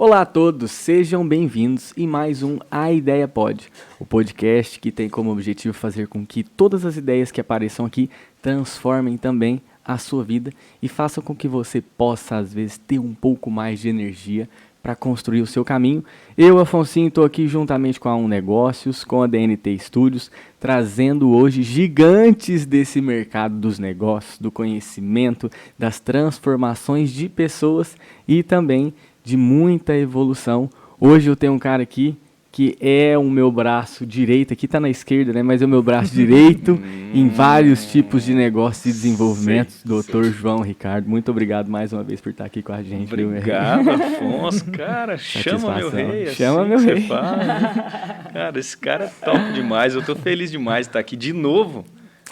Olá a todos, sejam bem-vindos em mais um A Ideia Pod, o podcast que tem como objetivo fazer com que todas as ideias que apareçam aqui transformem também a sua vida e façam com que você possa, às vezes, ter um pouco mais de energia para construir o seu caminho. Eu, Afonsinho, estou aqui juntamente com a Negócios, com a DNT Studios, trazendo hoje gigantes desse mercado dos negócios, do conhecimento, das transformações de pessoas e também de muita evolução. Hoje eu tenho um cara aqui que é o meu braço direito, aqui está na esquerda, né? Mas é o meu braço direito em vários tipos de negócios e desenvolvimentos. Doutor João Ricardo, muito obrigado mais uma vez por estar aqui com a gente. Obrigado, Afonso. Cara, chama meu rei. Chama assim meu rei. Fala, né? Cara, esse cara é top demais. Eu tô feliz demais de estar aqui de novo.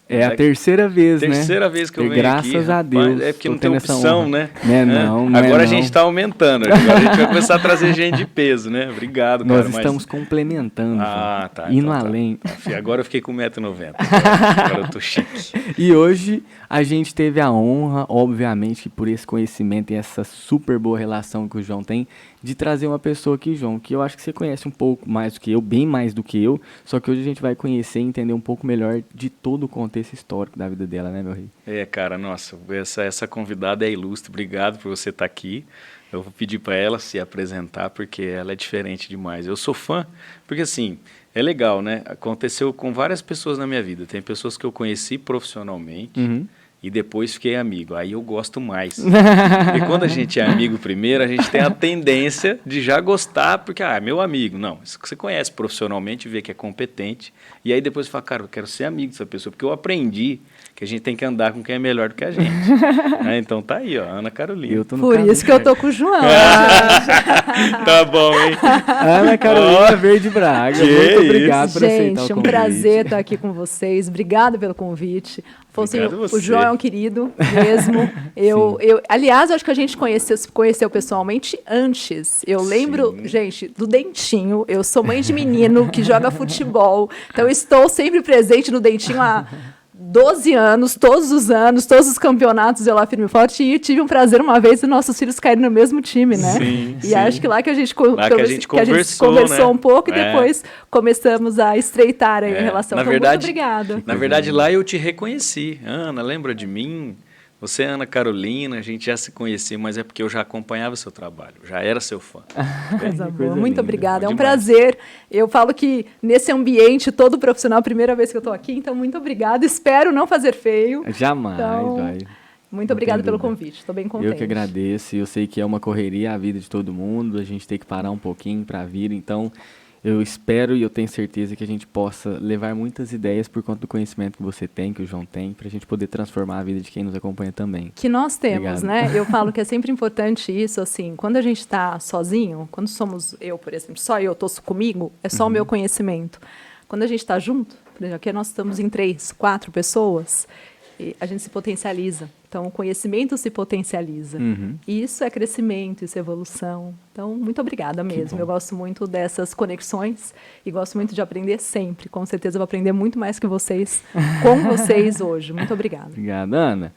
É a terceira vez, né? Terceira vez que eu venho aqui. Graças a Deus. É porque não tem opção, né? Não, agora a gente está aumentando. Agora a gente vai começar a trazer gente de peso, né? Obrigado, cara. Nós estamos complementando. Tá. Indo então, além. Agora eu fiquei com 1,90 m. Agora eu tô chique. E hoje a gente teve a honra, obviamente, por esse conhecimento e essa super boa relação que o João tem, de trazer uma pessoa aqui, João, que eu acho que você conhece um pouco mais do que eu, bem mais do que eu, só que hoje a gente vai conhecer e entender um pouco melhor de todo o contexto histórico da vida dela, né, meu rei? Cara, nossa, essa convidada é ilustre. Obrigado por você estar aqui. Eu vou pedir para ela se apresentar, porque ela é diferente demais. Eu sou fã, porque assim, é legal, né? Aconteceu com várias pessoas na minha vida. Tem pessoas que eu conheci profissionalmente, e depois fiquei amigo. Aí eu gosto mais. E quando a gente é amigo primeiro, a gente tem a tendência de já gostar, porque, é meu amigo. Não, você conhece profissionalmente, vê que é competente, e aí depois fala, cara, eu quero ser amigo dessa pessoa, porque eu aprendi que a gente tem que andar com quem é melhor do que a gente. Então tá aí, ó, Ana Carolina. Por isso que eu tô com o João. Tá bom, hein? Ana Carolina Verde Braga, muito obrigado por aceitar o convite. Gente, um prazer estar aqui com vocês. Obrigado pelo convite. Afonsinho, o João é um querido mesmo. Aliás, eu acho que a gente conheceu pessoalmente antes. Eu lembro, gente, do Dentinho. Eu sou mãe de menino que joga futebol. Então, eu estou sempre presente no Dentinho há 12 anos, todos os campeonatos eu lá firme e forte, e tive um prazer uma vez de nossos filhos caírem no mesmo time, né? Sim. Acho que lá que a gente conversou, né? Um pouco e É. depois começamos a estreitar a relação. Então, muito obrigada. Na verdade, lá eu te reconheci. Ana, lembra de mim? Você é Ana Carolina, a gente já se conhecia, mas é porque eu já acompanhava o seu trabalho, já era seu fã. Coisa boa. Muito linda. obrigada, é um Demais. prazer. Eu falo que nesse ambiente todo profissional, primeira vez que eu estou aqui, então muito obrigada. Espero não fazer feio. Jamais, Então, vai. Muito Não obrigada tem pelo dúvida. convite, estou bem contente. Eu que agradeço, eu sei que é uma correria a vida de todo mundo, a gente tem que parar um pouquinho para vir, então eu espero e eu tenho certeza que a gente possa levar muitas ideias por conta do conhecimento que você tem, que o João tem, para a gente poder transformar a vida de quem nos acompanha também. Que nós temos, Obrigado. né? Eu falo que é sempre importante isso, assim, quando a gente está sozinho, quando somos eu, por exemplo, só eu estou comigo, é só o meu conhecimento. Quando a gente está junto, por exemplo, aqui nós estamos em 3, 4 pessoas, e a gente se potencializa. Então, o conhecimento se potencializa. E isso é crescimento, isso é evolução. Então, muito obrigada mesmo. Eu gosto muito dessas conexões e gosto muito de aprender sempre. Com certeza eu vou aprender muito mais que vocês, com vocês hoje. Muito obrigada. Obrigado, Ana.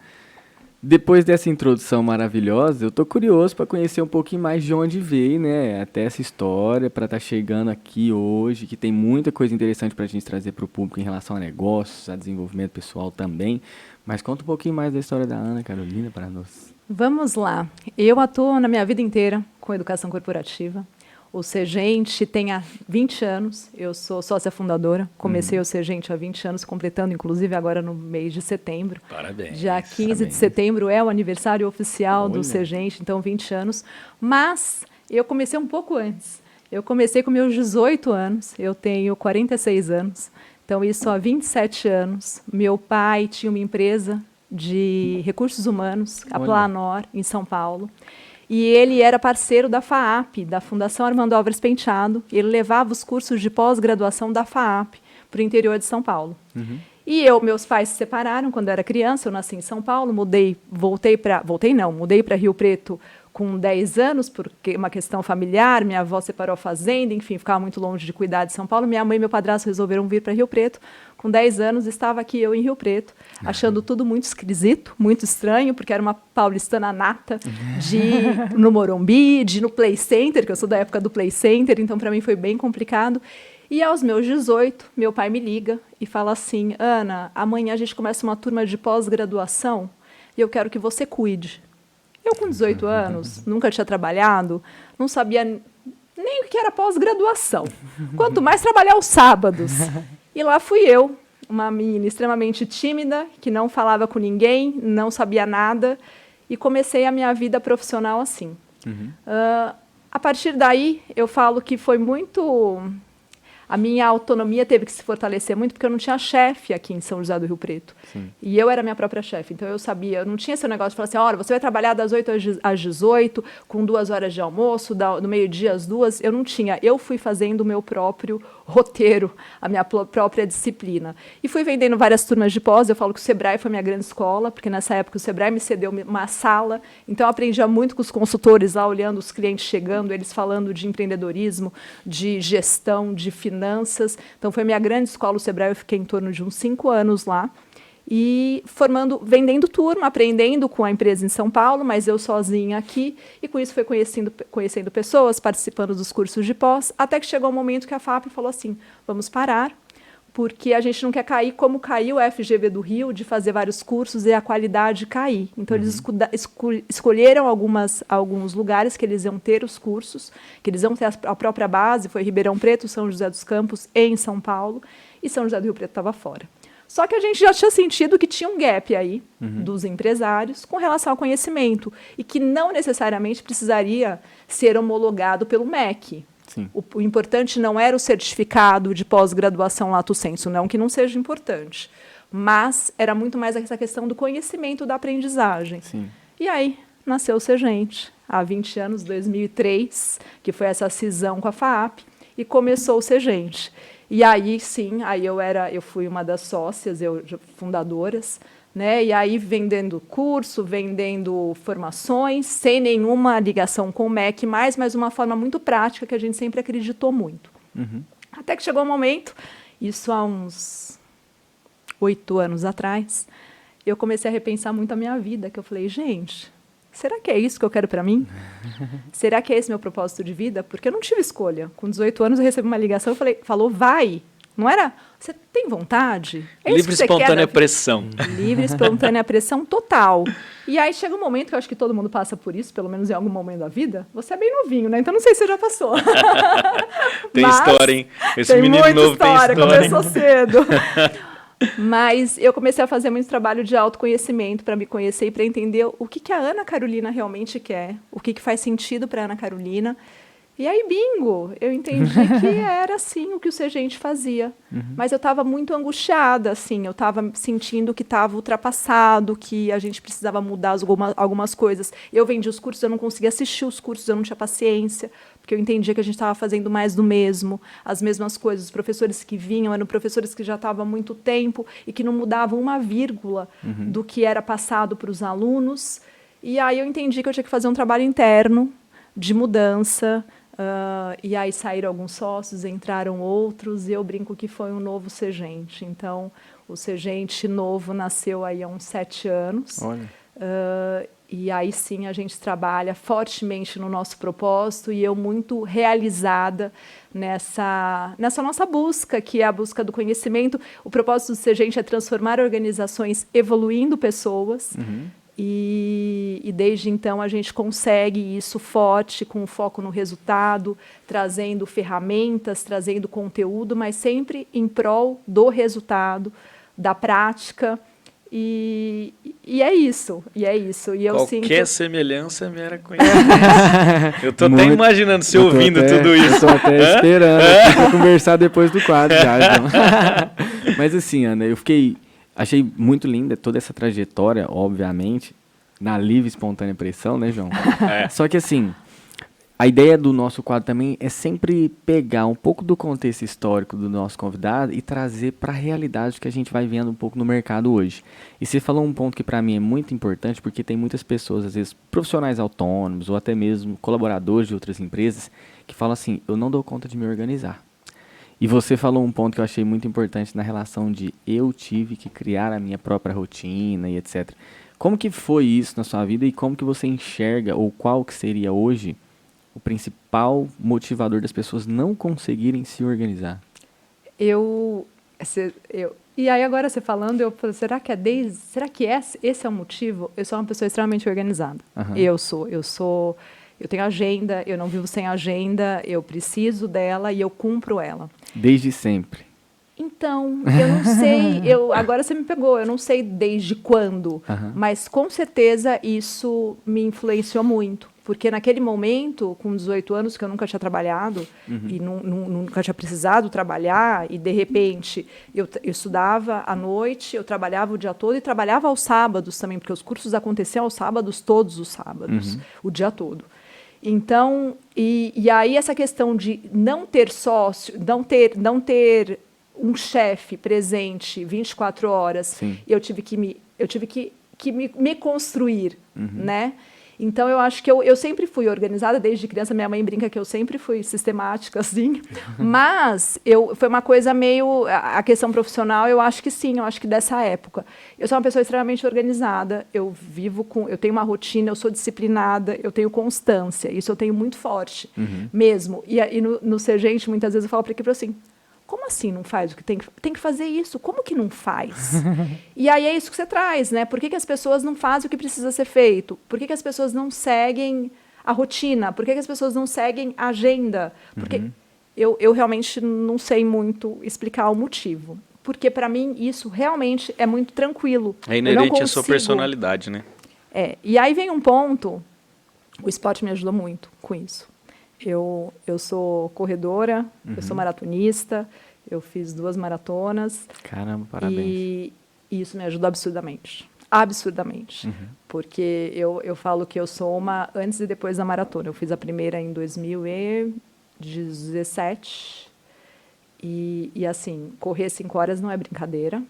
Depois dessa introdução maravilhosa, eu tô curioso para conhecer um pouquinho mais de onde veio, né, até essa história, para estar chegando aqui hoje, que tem muita coisa interessante para a gente trazer para o público em relação a negócios, a desenvolvimento pessoal também. Mas conta um pouquinho mais da história da Ana Carolina para nós. Vamos lá. Eu atuo na minha vida inteira com educação corporativa. O Sergente tem há 20 anos, eu sou sócia fundadora, comecei o Sergente há 20 anos, completando inclusive agora no mês de setembro. Parabéns. Dia 15 Parabéns. de setembro é o aniversário oficial Olha. do Sergente, então 20 anos. Mas eu comecei um pouco antes. Eu comecei com meus 18 anos, eu tenho 46 anos, então isso há 27 anos. Meu pai tinha uma empresa de recursos humanos, a Olha. Planor, em São Paulo. E ele era parceiro da FAAP, da Fundação Armando Álvares Penteado. Ele levava os cursos de pós-graduação da FAAP para o interior de São Paulo. E meus pais se separaram quando eu era criança, eu nasci em São Paulo, mudei para Rio Preto com 10 anos, porque uma questão familiar, minha avó separou a fazenda, enfim, ficava muito longe de cuidar de São Paulo. Minha mãe e meu padrasto resolveram vir para Rio Preto. Com 10 anos, estava aqui eu em Rio Preto, achando tudo muito esquisito, muito estranho, porque era uma paulistana nata, de ir no Morumbi, de ir no Play Center, que eu sou da época do Play Center, então para mim foi bem complicado. E aos meus 18, meu pai me liga e fala assim: Ana, amanhã a gente começa uma turma de pós-graduação e eu quero que você cuide. Eu, com 18 anos, nunca tinha trabalhado, não sabia nem o que era pós-graduação, quanto mais trabalhar aos sábados. E lá fui eu, uma menina extremamente tímida, que não falava com ninguém, não sabia nada, e comecei a minha vida profissional assim. A partir daí, eu falo que foi muito... A minha autonomia teve que se fortalecer muito, porque eu não tinha chefe aqui em São José do Rio Preto. Sim. E eu era minha própria chefe. Então, eu sabia, eu não tinha esse negócio de falar assim, olha, você vai trabalhar das 8 às 18, com 2 horas de almoço, do meio-dia às 2. Eu não tinha. Eu fui fazendo o meu próprio roteiro, a minha própria disciplina. E fui vendendo várias turmas de pós. Eu falo que o Sebrae foi minha grande escola, porque nessa época o Sebrae me cedeu uma sala. Então, eu aprendia muito com os consultores lá, olhando os clientes chegando, eles falando de empreendedorismo, de gestão, de finanças. Então, foi minha grande escola, o Sebrae. Eu fiquei em torno de uns 5 anos lá. E vendendo turma, aprendendo com a empresa em São Paulo, mas eu sozinha aqui. E com isso fui conhecendo pessoas, participando dos cursos de pós, até que chegou um momento que a FAP falou assim, vamos parar, porque a gente não quer cair como caiu o FGV do Rio, de fazer vários cursos e a qualidade cair. Então, eles escolheram alguns lugares que eles iam ter os cursos, que eles iam ter a própria base, foi Ribeirão Preto, São José dos Campos, em São Paulo, e São José do Rio Preto estava fora. Só que a gente já tinha sentido que tinha um gap aí dos empresários com relação ao conhecimento e que não necessariamente precisaria ser homologado pelo MEC. O importante não era o certificado de pós-graduação lato sensu, não que não seja importante, mas era muito mais essa questão do conhecimento da aprendizagem. Sim. E aí nasceu o Segente, há 20 anos, 2003, que foi essa cisão com a FAAP, e começou o Segente. E aí, sim, eu fui uma das sócias, fundadoras, né? E aí vendendo curso, vendendo formações, sem nenhuma ligação com o MEC, mas uma forma muito prática que a gente sempre acreditou muito. Até que chegou um momento, isso há uns 8 anos atrás, eu comecei a repensar muito a minha vida, que eu falei, gente, será que é isso que eu quero para mim? Será que é esse meu propósito de vida? Porque eu não tive escolha. Com 18 anos eu recebi uma ligação e falou, vai. Não era, você tem vontade? É livre, espontânea pressão. Livre, espontânea pressão total. E aí chega um momento que eu acho que todo mundo passa por isso, pelo menos em algum momento da vida. Você é bem novinho, né? Então não sei se você já passou. Tem história, hein? Esse tem menino novo história, tem história. Começou cedo. Mas eu comecei a fazer muito trabalho de autoconhecimento para me conhecer e para entender o que a Ana Carolina realmente quer, o que faz sentido para a Ana Carolina. E aí, bingo, eu entendi que era assim o que o Segente fazia. Mas eu estava muito angustiada, assim, eu estava sentindo que estava ultrapassado, que a gente precisava mudar algumas coisas. Eu vendi os cursos, eu não conseguia assistir os cursos, eu não tinha paciência, porque eu entendia que a gente estava fazendo mais do mesmo, as mesmas coisas. Os professores que vinham eram professores que já estavam há muito tempo e que não mudavam uma vírgula do que era passado para os alunos. E aí eu entendi que eu tinha que fazer um trabalho interno de mudança. E aí saíram alguns sócios, entraram outros, e eu brinco que foi um novo Segente. Então, o Segente novo nasceu aí há uns 7 anos. E aí sim a gente trabalha fortemente no nosso propósito, e eu muito realizada nessa nossa busca, que é a busca do conhecimento. O propósito do Segente é transformar organizações evoluindo pessoas. E desde então a gente consegue isso forte, com foco no resultado, trazendo ferramentas, trazendo conteúdo, mas sempre em prol do resultado, da prática. E é isso. E eu Qualquer semelhança é mera coincidência. Eu estou até imaginando você ouvindo tudo isso. Estou até esperando para conversar depois do quadro já. Mas assim, Ana, achei muito linda toda essa trajetória, obviamente, na livre e espontânea pressão, né, João? Só que assim, A ideia do nosso quadro também é sempre pegar um pouco do contexto histórico do nosso convidado e trazer para a realidade que a gente vai vendo um pouco no mercado hoje. E você falou um ponto que para mim é muito importante, porque tem muitas pessoas, às vezes profissionais autônomos ou até mesmo colaboradores de outras empresas, que falam assim, eu não dou conta de me organizar. E você falou um ponto que eu achei muito importante na relação de eu tive que criar a minha própria rotina e etc. Como que foi isso na sua vida e como que você enxerga, ou qual que seria hoje o principal motivador das pessoas não conseguirem se organizar? E aí agora você falando, eu falo, será que esse é o motivo? Eu sou uma pessoa extremamente organizada. Aham. Eu tenho agenda, eu não vivo sem agenda, eu preciso dela e eu cumpro ela. Desde sempre. Então, eu não sei, agora você me pegou, eu não sei desde quando, Aham. mas com certeza isso me influenciou muito. Porque naquele momento, com 18 anos, que eu nunca tinha trabalhado e nunca tinha precisado trabalhar, e de repente eu estudava à noite, eu trabalhava o dia todo e trabalhava aos sábados também, porque os cursos aconteciam aos sábados, todos os sábados, o dia todo. Então, e aí essa questão de não ter sócio, não ter um chefe presente 24 horas, Sim. eu tive que me construir, né? Então, eu acho que eu sempre fui organizada, desde criança. Minha mãe brinca que eu sempre fui sistemática, assim. Mas foi uma coisa meio... A questão profissional, eu acho que sim, eu acho que dessa época. Eu sou uma pessoa extremamente organizada, eu tenho uma rotina, eu sou disciplinada, eu tenho constância. Isso eu tenho muito forte, mesmo. E no Ser Gente, muitas vezes eu falo para a equipe assim, como assim não faz o que tem que fazer isso? Como que não faz? E aí é isso que você traz, né? Por que as pessoas não fazem o que precisa ser feito? Por que as pessoas não seguem a rotina? Por que as pessoas não seguem a agenda? Porque eu realmente não sei muito explicar o motivo. Porque, para mim, isso realmente é muito tranquilo. É inerente à sua personalidade, né? E aí vem um ponto, o esporte me ajudou muito com isso. Eu sou corredora, eu sou maratonista, eu fiz 2 maratonas. Caramba, parabéns. E isso me ajudou absurdamente. Absurdamente. Porque eu falo que eu sou uma antes e depois da maratona. Eu fiz a primeira em 2017. E assim, correr 5 horas não é brincadeira.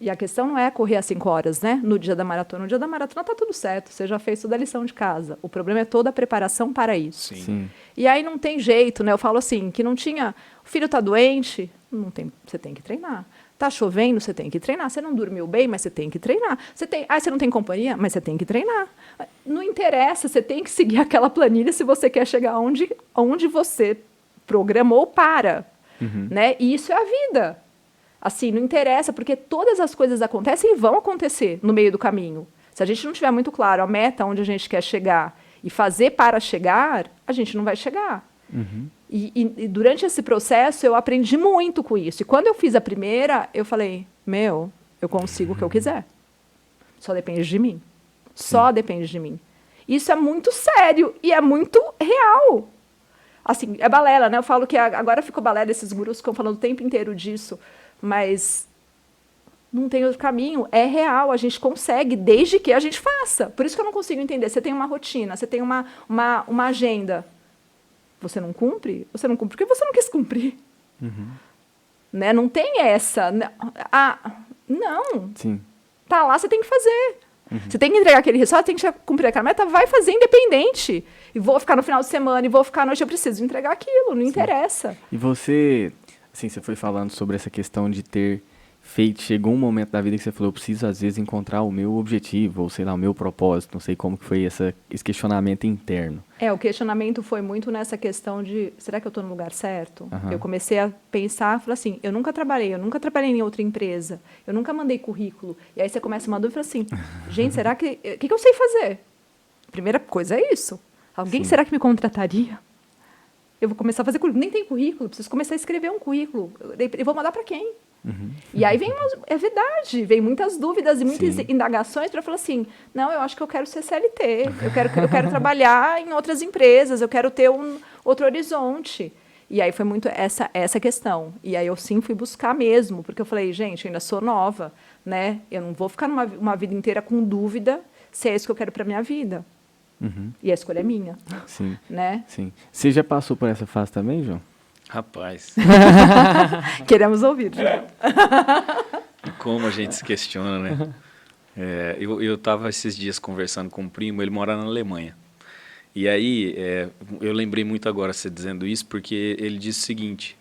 E a questão não é correr às 5 horas, né? No dia da maratona. No dia da maratona tá tudo certo, você já fez toda a lição de casa. O problema é toda a preparação para isso. Sim. E aí não tem jeito, né? Eu falo assim, que não tinha... O filho tá doente, você tem que treinar. Tá chovendo, você tem que treinar. Você não dormiu bem, mas você tem que treinar. Você não tem companhia, mas você tem que treinar. Não interessa, você tem que seguir aquela planilha se você quer chegar onde você programou para. Né? E isso é a vida. Assim, não interessa, porque todas as coisas acontecem e vão acontecer no meio do caminho. Se a gente não tiver muito claro a meta onde a gente quer chegar e fazer para chegar, a gente não vai chegar. E durante esse processo, eu aprendi muito com isso. E quando eu fiz a primeira, eu falei, eu consigo o que eu quiser. Só depende de mim. Só depende de mim. Isso é muito sério e é muito real. Assim, é balela, né? Eu falo que agora ficou balela, esses gurus ficam falando o tempo inteiro disso. Mas não tem outro caminho, é real, a gente consegue, desde que a gente faça. Por isso que eu não consigo entender. Você tem uma rotina, você tem uma agenda. Você não cumpre? Você não cumpre porque você não quis cumprir. Né? Não tem essa. Não. Sim. Tá lá, você tem que fazer. Você tem que entregar aquele resultado, tem que cumprir aquela meta, vai fazer independente. E vou ficar no final de semana, e vou ficar à noite, eu preciso entregar aquilo, não interessa. E você... Assim, você foi falando sobre essa questão de ter feito, chegou um momento da vida que você falou, eu preciso às vezes encontrar o meu objetivo, ou sei lá, o meu propósito, não sei como que foi esse questionamento interno. O questionamento foi muito nessa questão de, será que eu estou no lugar certo? Eu comecei a pensar, falei assim, eu nunca trabalhei em outra empresa, eu nunca mandei currículo, e aí você começa uma dúvida e fala assim, gente, será que eu sei fazer? Primeira coisa é isso. Alguém será que me contrataria? Eu vou começar a fazer currículo. Nem tem currículo, preciso começar a escrever um currículo. Eu vou mandar para quem? E aí é verdade, vem muitas dúvidas e muitas indagações para falar assim, não, eu acho que eu quero ser CLT, eu quero trabalhar em outras empresas, eu quero ter outro horizonte. E aí foi muito essa questão. E aí eu sim fui buscar mesmo, porque eu falei, gente, eu ainda sou nova, né? Eu não vou ficar uma vida inteira com dúvida se é isso que eu quero para minha vida. E a escolha é minha, Sim, né? sim. Você já passou por essa fase também, João? Rapaz, Queremos ouvir, João. como a gente se questiona, né? Eu estava esses dias conversando com um primo, ele mora na Alemanha. E aí, eu lembrei muito agora você dizendo isso, porque ele disse o seguinte,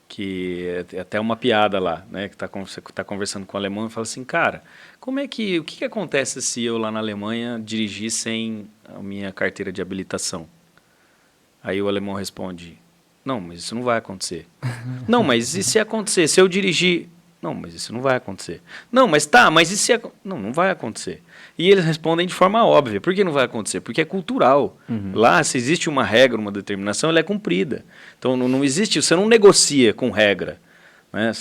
que é até uma piada lá, né? Que você tá conversando com o alemão e fala assim, cara, o que acontece se eu lá na Alemanha dirigir sem a minha carteira de habilitação? Aí o alemão responde, não, mas isso não vai acontecer. Não, mas e se acontecer? Se eu dirigir... Não, mas isso não vai acontecer. Não, mas e se... Não, não vai acontecer. E eles respondem de forma óbvia. Por que não vai acontecer? Porque é cultural. Lá, se existe uma regra, uma determinação, ela é cumprida. Então, não existe... Você não negocia com regra. Né?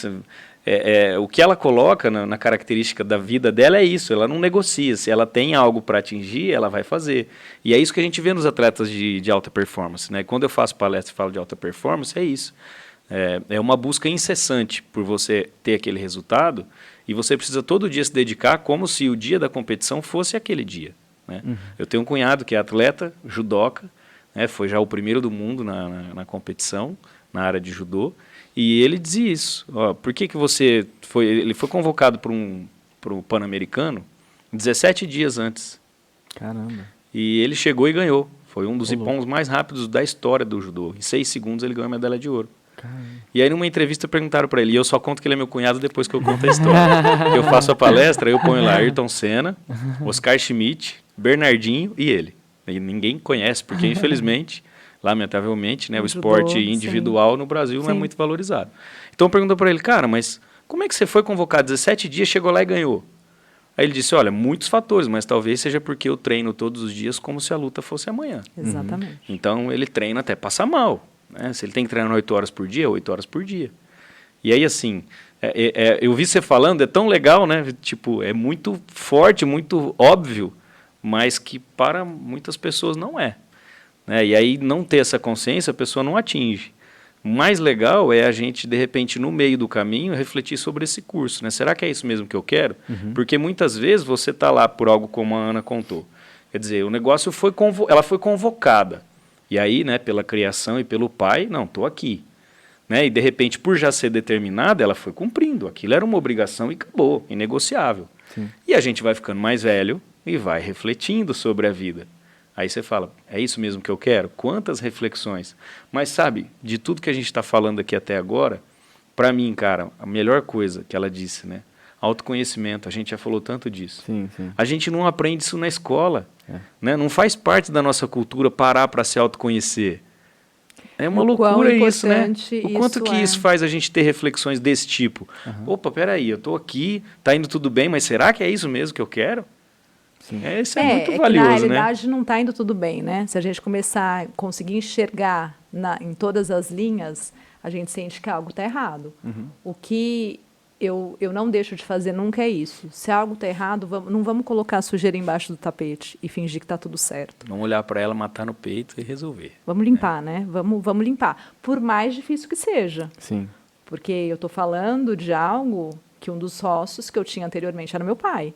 O que ela coloca na característica da vida dela é isso. Ela não negocia. Se ela tem algo para atingir, ela vai fazer. E é isso que a gente vê nos atletas de alta performance. Né? Quando eu faço palestra e falo de alta performance, é isso. É uma busca incessante por você ter aquele resultado e você precisa todo dia se dedicar como se o dia da competição fosse aquele dia. Né? Eu tenho um cunhado que é atleta, judoca, né? Foi já o primeiro do mundo na competição, na área de judô, e ele dizia isso. Ó, por que você foi... Ele foi convocado para o Pan-Americano 17 dias antes. Caramba. E ele chegou e ganhou. Foi um dos ippons mais rápidos da história do judô. Em 6 segundos ele ganhou a medalha de ouro. Caramba. E aí numa entrevista perguntaram para ele, e eu só conto que ele é meu cunhado depois que eu conto a história. Eu faço a palestra, eu ponho lá Ayrton Senna, Oscar Schmidt, Bernardinho e ele. E ninguém conhece, porque infelizmente, lamentavelmente, né, o esporte individual no Brasil não é muito valorizado. Então perguntou para ele, cara, mas como é que você foi convocado 17 dias, chegou lá e ganhou? Aí ele disse, olha, muitos fatores, mas talvez seja porque eu treino todos os dias como se a luta fosse amanhã. Exatamente. Então ele treina até passar mal. Né? Se ele tem que treinar 8 horas por dia, 8 horas por dia. E aí, assim, eu vi você falando, é tão legal, né? Tipo, é muito forte, muito óbvio, mas que para muitas pessoas não é. Né? E aí, não ter essa consciência, a pessoa não atinge. O mais legal é a gente, de repente, no meio do caminho, refletir sobre esse curso. Né? Será que é isso mesmo que eu quero? Porque muitas vezes você está lá por algo como a Ana contou. Quer dizer, o negócio ela foi convocada. E aí, né, pela criação e pelo pai, não, estou aqui. Né? E, de repente, por já ser determinada, ela foi cumprindo. Aquilo era uma obrigação e acabou, inegociável. Sim. E a gente vai ficando mais velho e vai refletindo sobre a vida. Aí você fala, é isso mesmo que eu quero? Quantas reflexões. Mas, sabe, de tudo que a gente está falando aqui até agora, para mim, cara, a melhor coisa que ela disse, né? Autoconhecimento, a gente já falou tanto disso. Sim, sim. A gente não aprende isso na escola. Né? Não faz parte da nossa cultura parar para se autoconhecer. É uma loucura isso, né? O quanto que isso faz a gente ter reflexões desse tipo. Opa, peraí, eu estou aqui, está indo tudo bem, mas será que é isso mesmo que eu quero? Isso é muito valioso, né? Na realidade não está indo tudo bem, né? Se a gente começar a conseguir enxergar em todas as linhas, a gente sente que algo está errado. O que eu não deixo de fazer nunca é isso. Se algo está errado, não vamos colocar a sujeira embaixo do tapete e fingir que está tudo certo. Vamos olhar para ela, matar no peito e resolver. Vamos limpar, né? Vamos limpar. Por mais difícil que seja. Sim. Porque eu estou falando de algo que um dos sócios que eu tinha anteriormente era meu pai.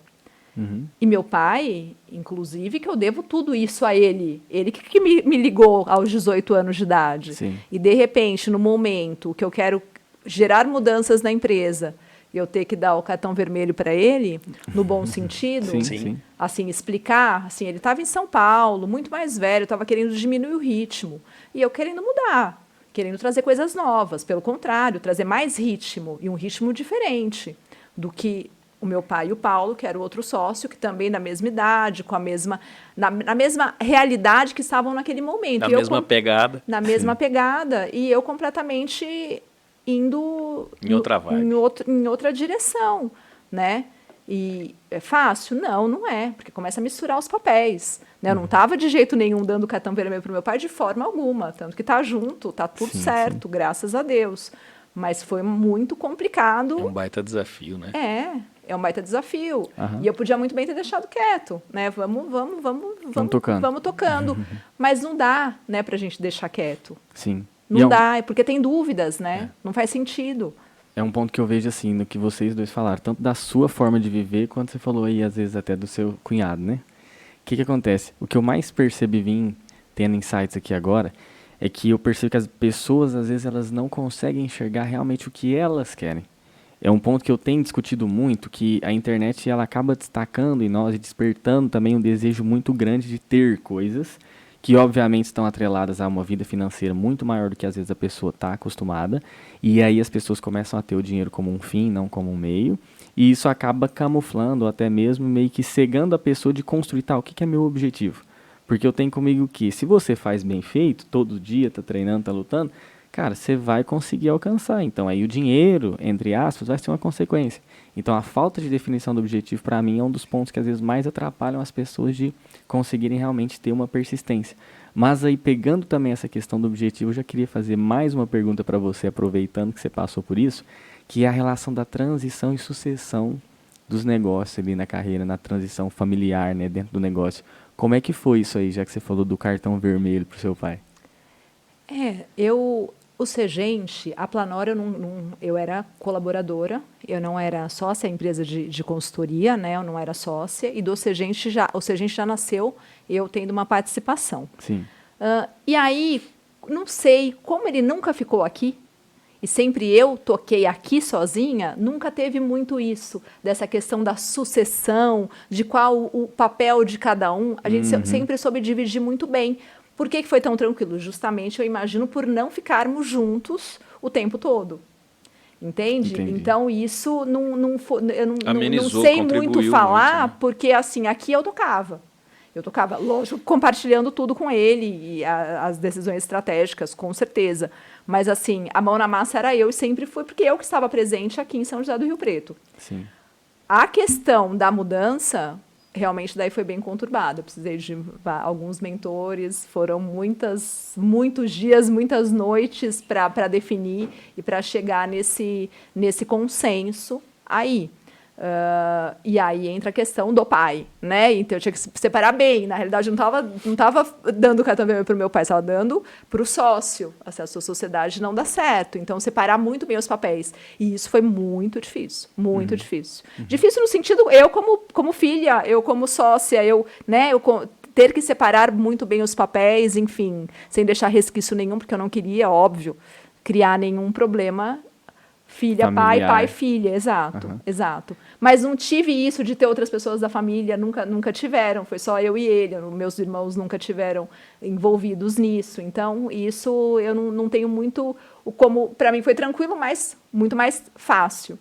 E meu pai, inclusive, que eu devo tudo isso a ele. Ele que me ligou aos 18 anos de idade. Sim. E, de repente, no momento que eu quero gerar mudanças na empresa, e eu ter que dar o cartão vermelho para ele, no bom sentido, assim, explicar, assim, ele estava em São Paulo, muito mais velho, estava querendo diminuir o ritmo, e eu querendo mudar, querendo trazer coisas novas, pelo contrário, trazer mais ritmo, e um ritmo diferente do que o meu pai e o Paulo, que era o outro sócio, que também na mesma idade, com a mesma, na mesma realidade que estavam naquele momento. Na mesma pegada. Na mesma pegada, e eu completamente indo em outra vibe. Em outra direção, né? E é fácil? Não é, porque começa a misturar os papéis. Né? Eu não estava de jeito nenhum dando cartão vermelho para o meu pai de forma alguma, tanto que está junto, está tudo certo, graças a Deus. Mas foi muito complicado. É um baita desafio, né? É um baita desafio. E eu podia muito bem ter deixado quieto, né? Vamos tocando. Mas não dá, né, para a gente deixar quieto. Sim. Não dá, é porque tem dúvidas, né? Não faz sentido. É um ponto que eu vejo assim, no que vocês dois falaram, tanto da sua forma de viver, quanto você falou aí, às vezes, até do seu cunhado, né? que acontece? O que eu mais percebi vim tendo insights aqui agora é que eu percebo que as pessoas, às vezes, elas não conseguem enxergar realmente o que elas querem. É um ponto que eu tenho discutido muito, que a internet ela acaba destacando em nós e despertando também um desejo muito grande de ter coisas que obviamente estão atreladas a uma vida financeira muito maior do que às vezes a pessoa está acostumada, e aí as pessoas começam a ter o dinheiro como um fim, não como um meio, e isso acaba camuflando ou até mesmo meio que cegando a pessoa de construir, o que é meu objetivo? Porque eu tenho comigo que se você faz bem feito, todo dia está treinando, está lutando, cara, você vai conseguir alcançar. Então aí o dinheiro, entre aspas, vai ser uma consequência. Então a falta de definição do objetivo, para mim, é um dos pontos que às vezes mais atrapalham as pessoas de conseguirem realmente ter uma persistência. Mas aí, pegando também essa questão do objetivo, eu já queria fazer mais uma pergunta para você, aproveitando que você passou por isso, que é a relação da transição e sucessão dos negócios ali na carreira, na transição familiar, né, dentro do negócio. Como é que foi isso aí, já que você falou do cartão vermelho para o seu pai? O Segente, a Planor, eu era colaboradora, eu não era sócia, a empresa de consultoria, né, eu não era sócia, e o Segente já nasceu eu tendo uma participação. Sim. E aí, não sei, como ele nunca ficou aqui, e sempre eu toquei aqui sozinha, nunca teve muito isso, dessa questão da sucessão, de qual o papel de cada um, a gente sempre soube dividir muito bem. Por que foi tão tranquilo? Justamente, eu imagino, por não ficarmos juntos o tempo todo. Entende? Entendi. Então, isso eu não Amenizou, sei muito falar, muito, né? porque, assim, aqui eu tocava. Eu tocava, lógico, compartilhando tudo com ele, e as decisões estratégicas, com certeza. Mas, assim, a mão na massa era eu e sempre fui, porque eu que estava presente aqui em São José do Rio Preto. Sim. A questão da mudança, realmente daí foi bem conturbada. Eu precisei de alguns mentores, foram muitos dias, muitas noites para definir e para chegar nesse consenso aí. E aí entra a questão do pai, né? Então eu tinha que separar bem. Na realidade, eu não tava dando o cartão vermelho para o meu pai, estava dando para o sócio. A sua sociedade não dá certo. Então, separar muito bem os papéis. E isso foi muito difícil, muito difícil. Difícil no sentido, eu como filha, eu como sócia, ter que separar muito bem os papéis, enfim, sem deixar resquício nenhum, porque eu não queria, óbvio, criar nenhum problema. Filha, Familiar. pai, filha, exato, exato. Mas não tive isso de ter outras pessoas da família, nunca tiveram, foi só eu e ele, meus irmãos nunca tiveram envolvidos nisso. Então, isso eu não tenho muito, como para mim foi tranquilo, mas muito mais fácil,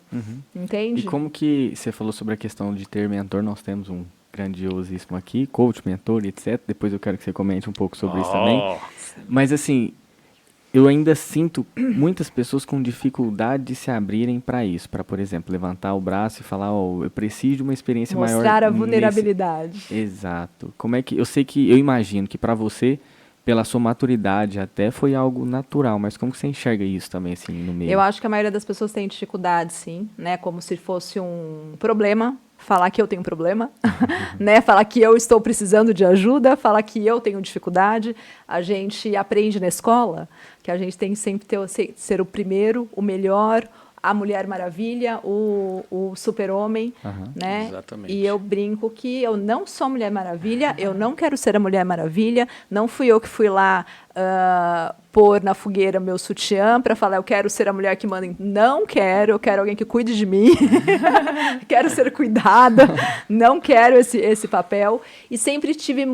entende? E como que você falou sobre a questão de ter mentor, nós temos um grandiosíssimo aqui, coach, mentor, etc. Depois eu quero que você comente um pouco sobre isso também. Mas assim, eu ainda sinto muitas pessoas com dificuldade de se abrirem para isso, para, por exemplo, levantar o braço e falar, eu preciso de uma experiência maior. Mostrar a vulnerabilidade. Exato. Como é que eu imagino que para você, pela sua maturidade até, foi algo natural, mas como que você enxerga isso também, assim, no meio? Eu acho que a maioria das pessoas tem dificuldade, sim, né? Como se fosse um problema. Falar que eu tenho problema, né? Falar que eu estou precisando de ajuda, falar que eu tenho dificuldade. A gente aprende na escola que a gente tem que sempre ser o primeiro, o melhor, a Mulher Maravilha, o super-homem, né? Exatamente. E eu brinco que eu não sou Mulher Maravilha, eu não quero ser a Mulher Maravilha, não fui eu que fui lá pôr na fogueira meu sutiã para falar, eu quero ser a mulher que manda. Não quero, eu quero alguém que cuide de mim, quero ser cuidada, não quero esse papel. E sempre tive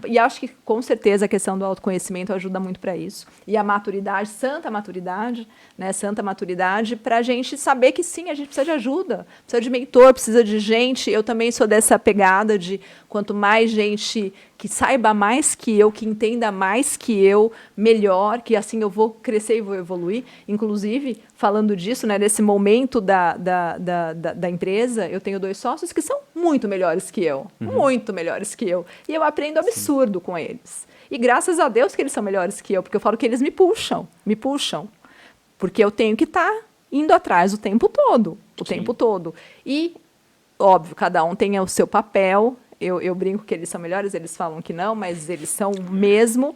e acho que com certeza a questão do autoconhecimento ajuda muito para isso. E a maturidade, santa maturidade, né? Santa maturidade, para a gente saber que sim, a gente precisa de ajuda, precisa de mentor, precisa de gente. Eu também sou dessa pegada de quanto mais gente que saiba mais que eu, que entenda mais que eu, melhor, que assim eu vou crescer e vou evoluir. Inclusive, falando disso, né, nesse momento da empresa, eu tenho 2 sócios que são muito melhores que eu, muito melhores que eu. E eu aprendo absurdo com eles. E graças a Deus que eles são melhores que eu, porque eu falo que eles me puxam. Porque eu tenho que estar indo atrás o tempo todo, tempo todo. E, óbvio, cada um tem o seu papel. Eu brinco que eles são melhores, eles falam que não, mas eles são mesmo.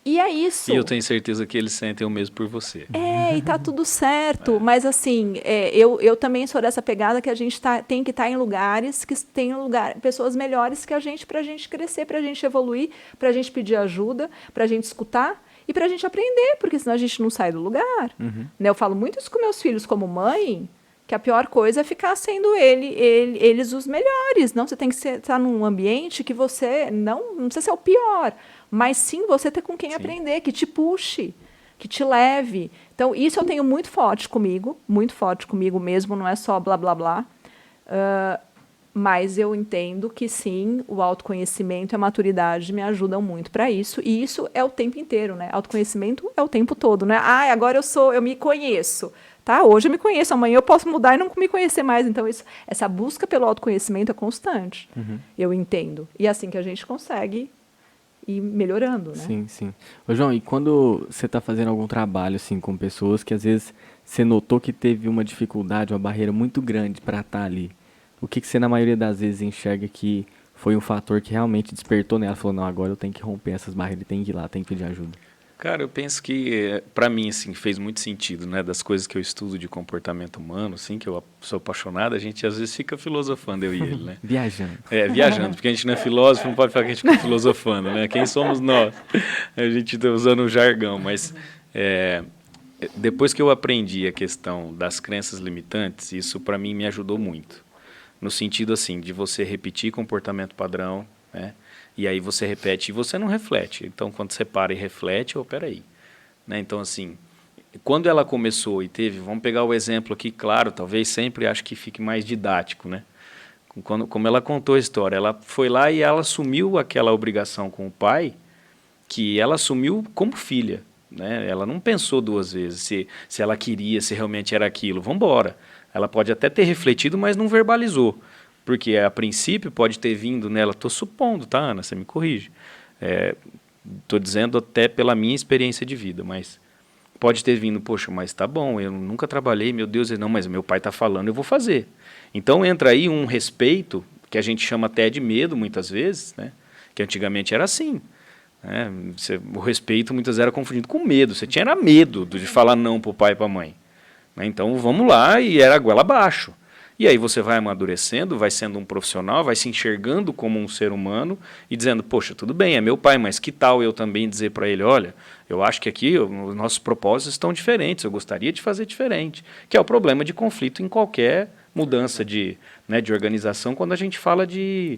E é isso. E eu tenho certeza que eles sentem o mesmo por você. E tá tudo certo. Mas, assim, eu também sou dessa pegada que a gente tem que estar em lugares que tem pessoas melhores que a gente, pra gente crescer, pra gente evoluir, pra gente pedir ajuda, pra gente escutar e pra gente aprender, porque senão a gente não sai do lugar. Né? Eu falo muito isso com meus filhos como mãe, que a pior coisa é ficar sendo eles os melhores. Não, você tem que estar num ambiente que você não precisa ser o pior, mas sim você ter com quem aprender, que te puxe, que te leve. Então, isso eu tenho muito forte comigo mesmo, não é só blá, blá, blá. Mas eu entendo que, sim, o autoconhecimento e a maturidade me ajudam muito para isso, e isso é o tempo inteiro, né? Autoconhecimento é o tempo todo, né? Agora eu me conheço. Tá, hoje eu me conheço, amanhã eu posso mudar e não me conhecer mais. Então, essa busca pelo autoconhecimento é constante. Eu entendo. E é assim que a gente consegue ir melhorando, né? Sim, sim. Ô, João, e quando você está fazendo algum trabalho assim, com pessoas que às vezes você notou que teve uma dificuldade, uma barreira muito grande para estar ali, o que você na maioria das vezes enxerga que foi um fator que realmente despertou nela? Falou, não, agora eu tenho que romper essas barreiras, tenho que ir lá, tenho que pedir ajuda. Cara, eu penso que, para mim, assim, fez muito sentido, né? Das coisas que eu estudo de comportamento humano, assim, que eu sou apaixonado, a gente às vezes fica filosofando, eu e ele, né? Viajando. Viajando, porque a gente não é filósofo, não pode falar que a gente fica filosofando, né? Quem somos nós? A gente está usando o jargão, mas depois que eu aprendi a questão das crenças limitantes, isso para mim me ajudou muito. No sentido, assim, de você repetir comportamento padrão, né? E aí você repete e você não reflete. Então, quando você para e reflete, peraí. Né? Então, assim, quando ela começou e teve... Vamos pegar o exemplo aqui, claro, talvez sempre acho que fique mais didático, né? Como ela contou a história, ela foi lá e ela assumiu aquela obrigação com o pai, que ela assumiu como filha. Né? Ela não pensou duas vezes se ela queria, se realmente era aquilo. Vamos embora. Ela pode até ter refletido, mas não verbalizou. Porque, a princípio, pode ter vindo nela... Estou supondo, tá, Ana? Você me corrige. Estou dizendo até pela minha experiência de vida, mas pode ter vindo, poxa, mas tá bom, eu nunca trabalhei, meu Deus, não, mas meu pai está falando, eu vou fazer. Então, entra aí um respeito, que a gente chama até de medo, muitas vezes, né? Que antigamente era assim. Né? O respeito, muitas vezes, era confundido com medo. Você tinha medo de falar não para o pai e para a mãe. Né? Então, vamos lá, e era goela abaixo. E aí você vai amadurecendo, vai sendo um profissional, vai se enxergando como um ser humano e dizendo, poxa, tudo bem, é meu pai, mas que tal eu também dizer para ele, olha, eu acho que aqui os nossos propósitos estão diferentes, eu gostaria de fazer diferente. Que é o problema de conflito em qualquer mudança de organização, quando a gente fala de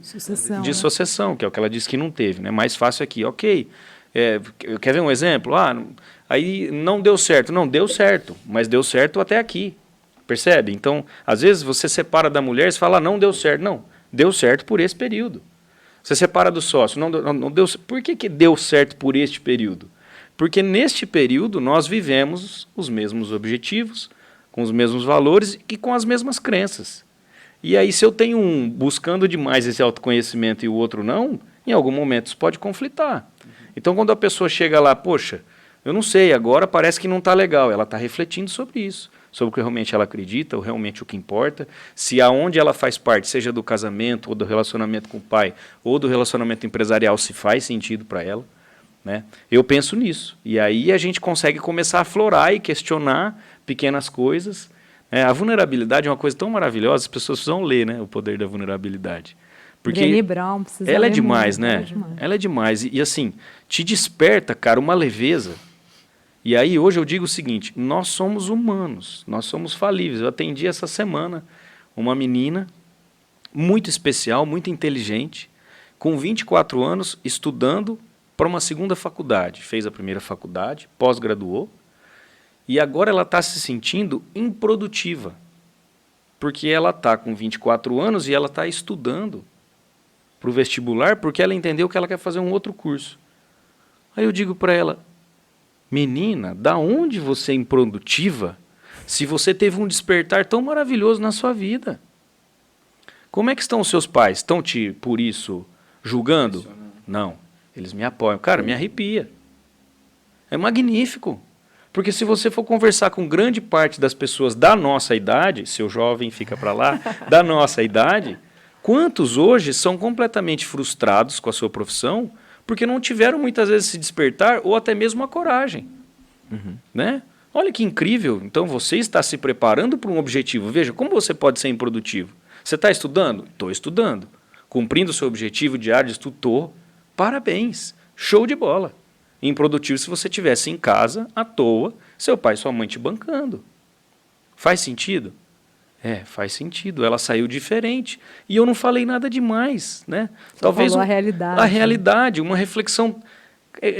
sucessão, que é o que ela disse que não teve. Né? Mais fácil aqui, ok. Quer ver um exemplo? Aí não deu certo. Não, deu certo, mas deu certo até aqui. Percebe? Então, às vezes você separa da mulher e você fala, não deu certo. Não, deu certo por esse período. Você separa do sócio, não deu. Por que deu certo por este período? Porque neste período nós vivemos os mesmos objetivos, com os mesmos valores e com as mesmas crenças. E aí, se eu tenho um buscando demais esse autoconhecimento e o outro não, em algum momento isso pode conflitar. Então, quando a pessoa chega lá, poxa, eu não sei, agora parece que não está legal, ela está refletindo sobre isso. Sobre o que realmente ela acredita, ou realmente o que importa, se aonde ela faz parte, seja do casamento, ou do relacionamento com o pai, ou do relacionamento empresarial, se faz sentido para ela. Né? Eu penso nisso. E aí a gente consegue começar a aflorar e questionar pequenas coisas. A vulnerabilidade é uma coisa tão maravilhosa, as pessoas precisam ler, né, o poder da vulnerabilidade. Porque Brené Brown precisa ela é ler demais, muito, né? Ela é demais. E assim, te desperta, cara, uma leveza. E aí hoje eu digo o seguinte, nós somos humanos, nós somos falíveis. Eu atendi essa semana uma menina muito especial, muito inteligente, com 24 anos, estudando para uma segunda faculdade. Fez a primeira faculdade, pós-graduou, e agora ela está se sentindo improdutiva, porque ela está com 24 anos e ela está estudando para o vestibular, porque ela entendeu que ela quer fazer um outro curso. Aí eu digo para ela, menina, da onde você é improdutiva se você teve um despertar tão maravilhoso na sua vida? Como é que estão os seus pais? Estão te, por isso, julgando? Não, eles me apoiam. Cara, me arrepia. É magnífico. Porque se você for conversar com grande parte das pessoas da nossa idade, seu jovem fica para lá, da nossa idade, quantos hoje são completamente frustrados com a sua profissão porque não tiveram muitas vezes esse despertar ou até mesmo a coragem. Né? Olha que incrível. Então você está se preparando para um objetivo. Veja, como você pode ser improdutivo? Você está estudando? Estou estudando. Cumprindo o seu objetivo diário de estudo? Estou. Parabéns. Show de bola. Improdutivo se você estivesse em casa, à toa, seu pai e sua mãe te bancando. Faz sentido? Faz sentido. Ela saiu diferente. E eu não falei nada demais, né? Talvez a realidade. A realidade, uma reflexão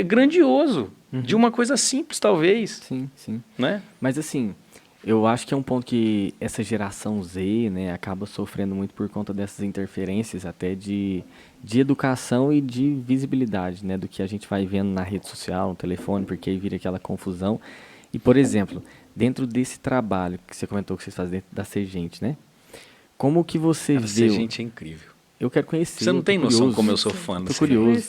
grandioso. De uma coisa simples, talvez. Sim, sim. Né? Mas assim, eu acho que é um ponto que essa geração Z, né, acaba sofrendo muito por conta dessas interferências até de educação e de visibilidade, né, do que a gente vai vendo na rede social, no telefone, porque aí vira aquela confusão. E, por exemplo, dentro desse trabalho que você comentou que vocês fazem dentro da Sergente, né? Como que você vê... A Sergente é incrível. Eu quero conhecer. Você não tem noção como eu sou fã do curioso.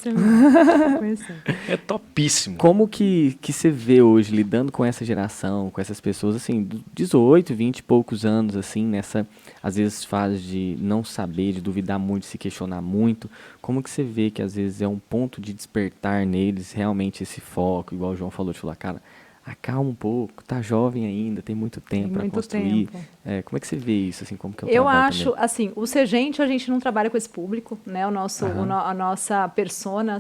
É topíssimo. Como que você vê hoje, lidando com essa geração, com essas pessoas, assim, 18, 20 e poucos anos, assim, nessa, às vezes, fase de não saber, de duvidar muito, de se questionar muito, como que você vê que, às vezes, é um ponto de despertar neles realmente esse foco, igual o João falou, de falar, cara, acalma um pouco, tá jovem ainda, tem muito tempo para construir. Como é que você vê isso, assim, como que é o trabalho acho, também? Assim, o Sergente, a gente não trabalha com esse público, né? A nossa persona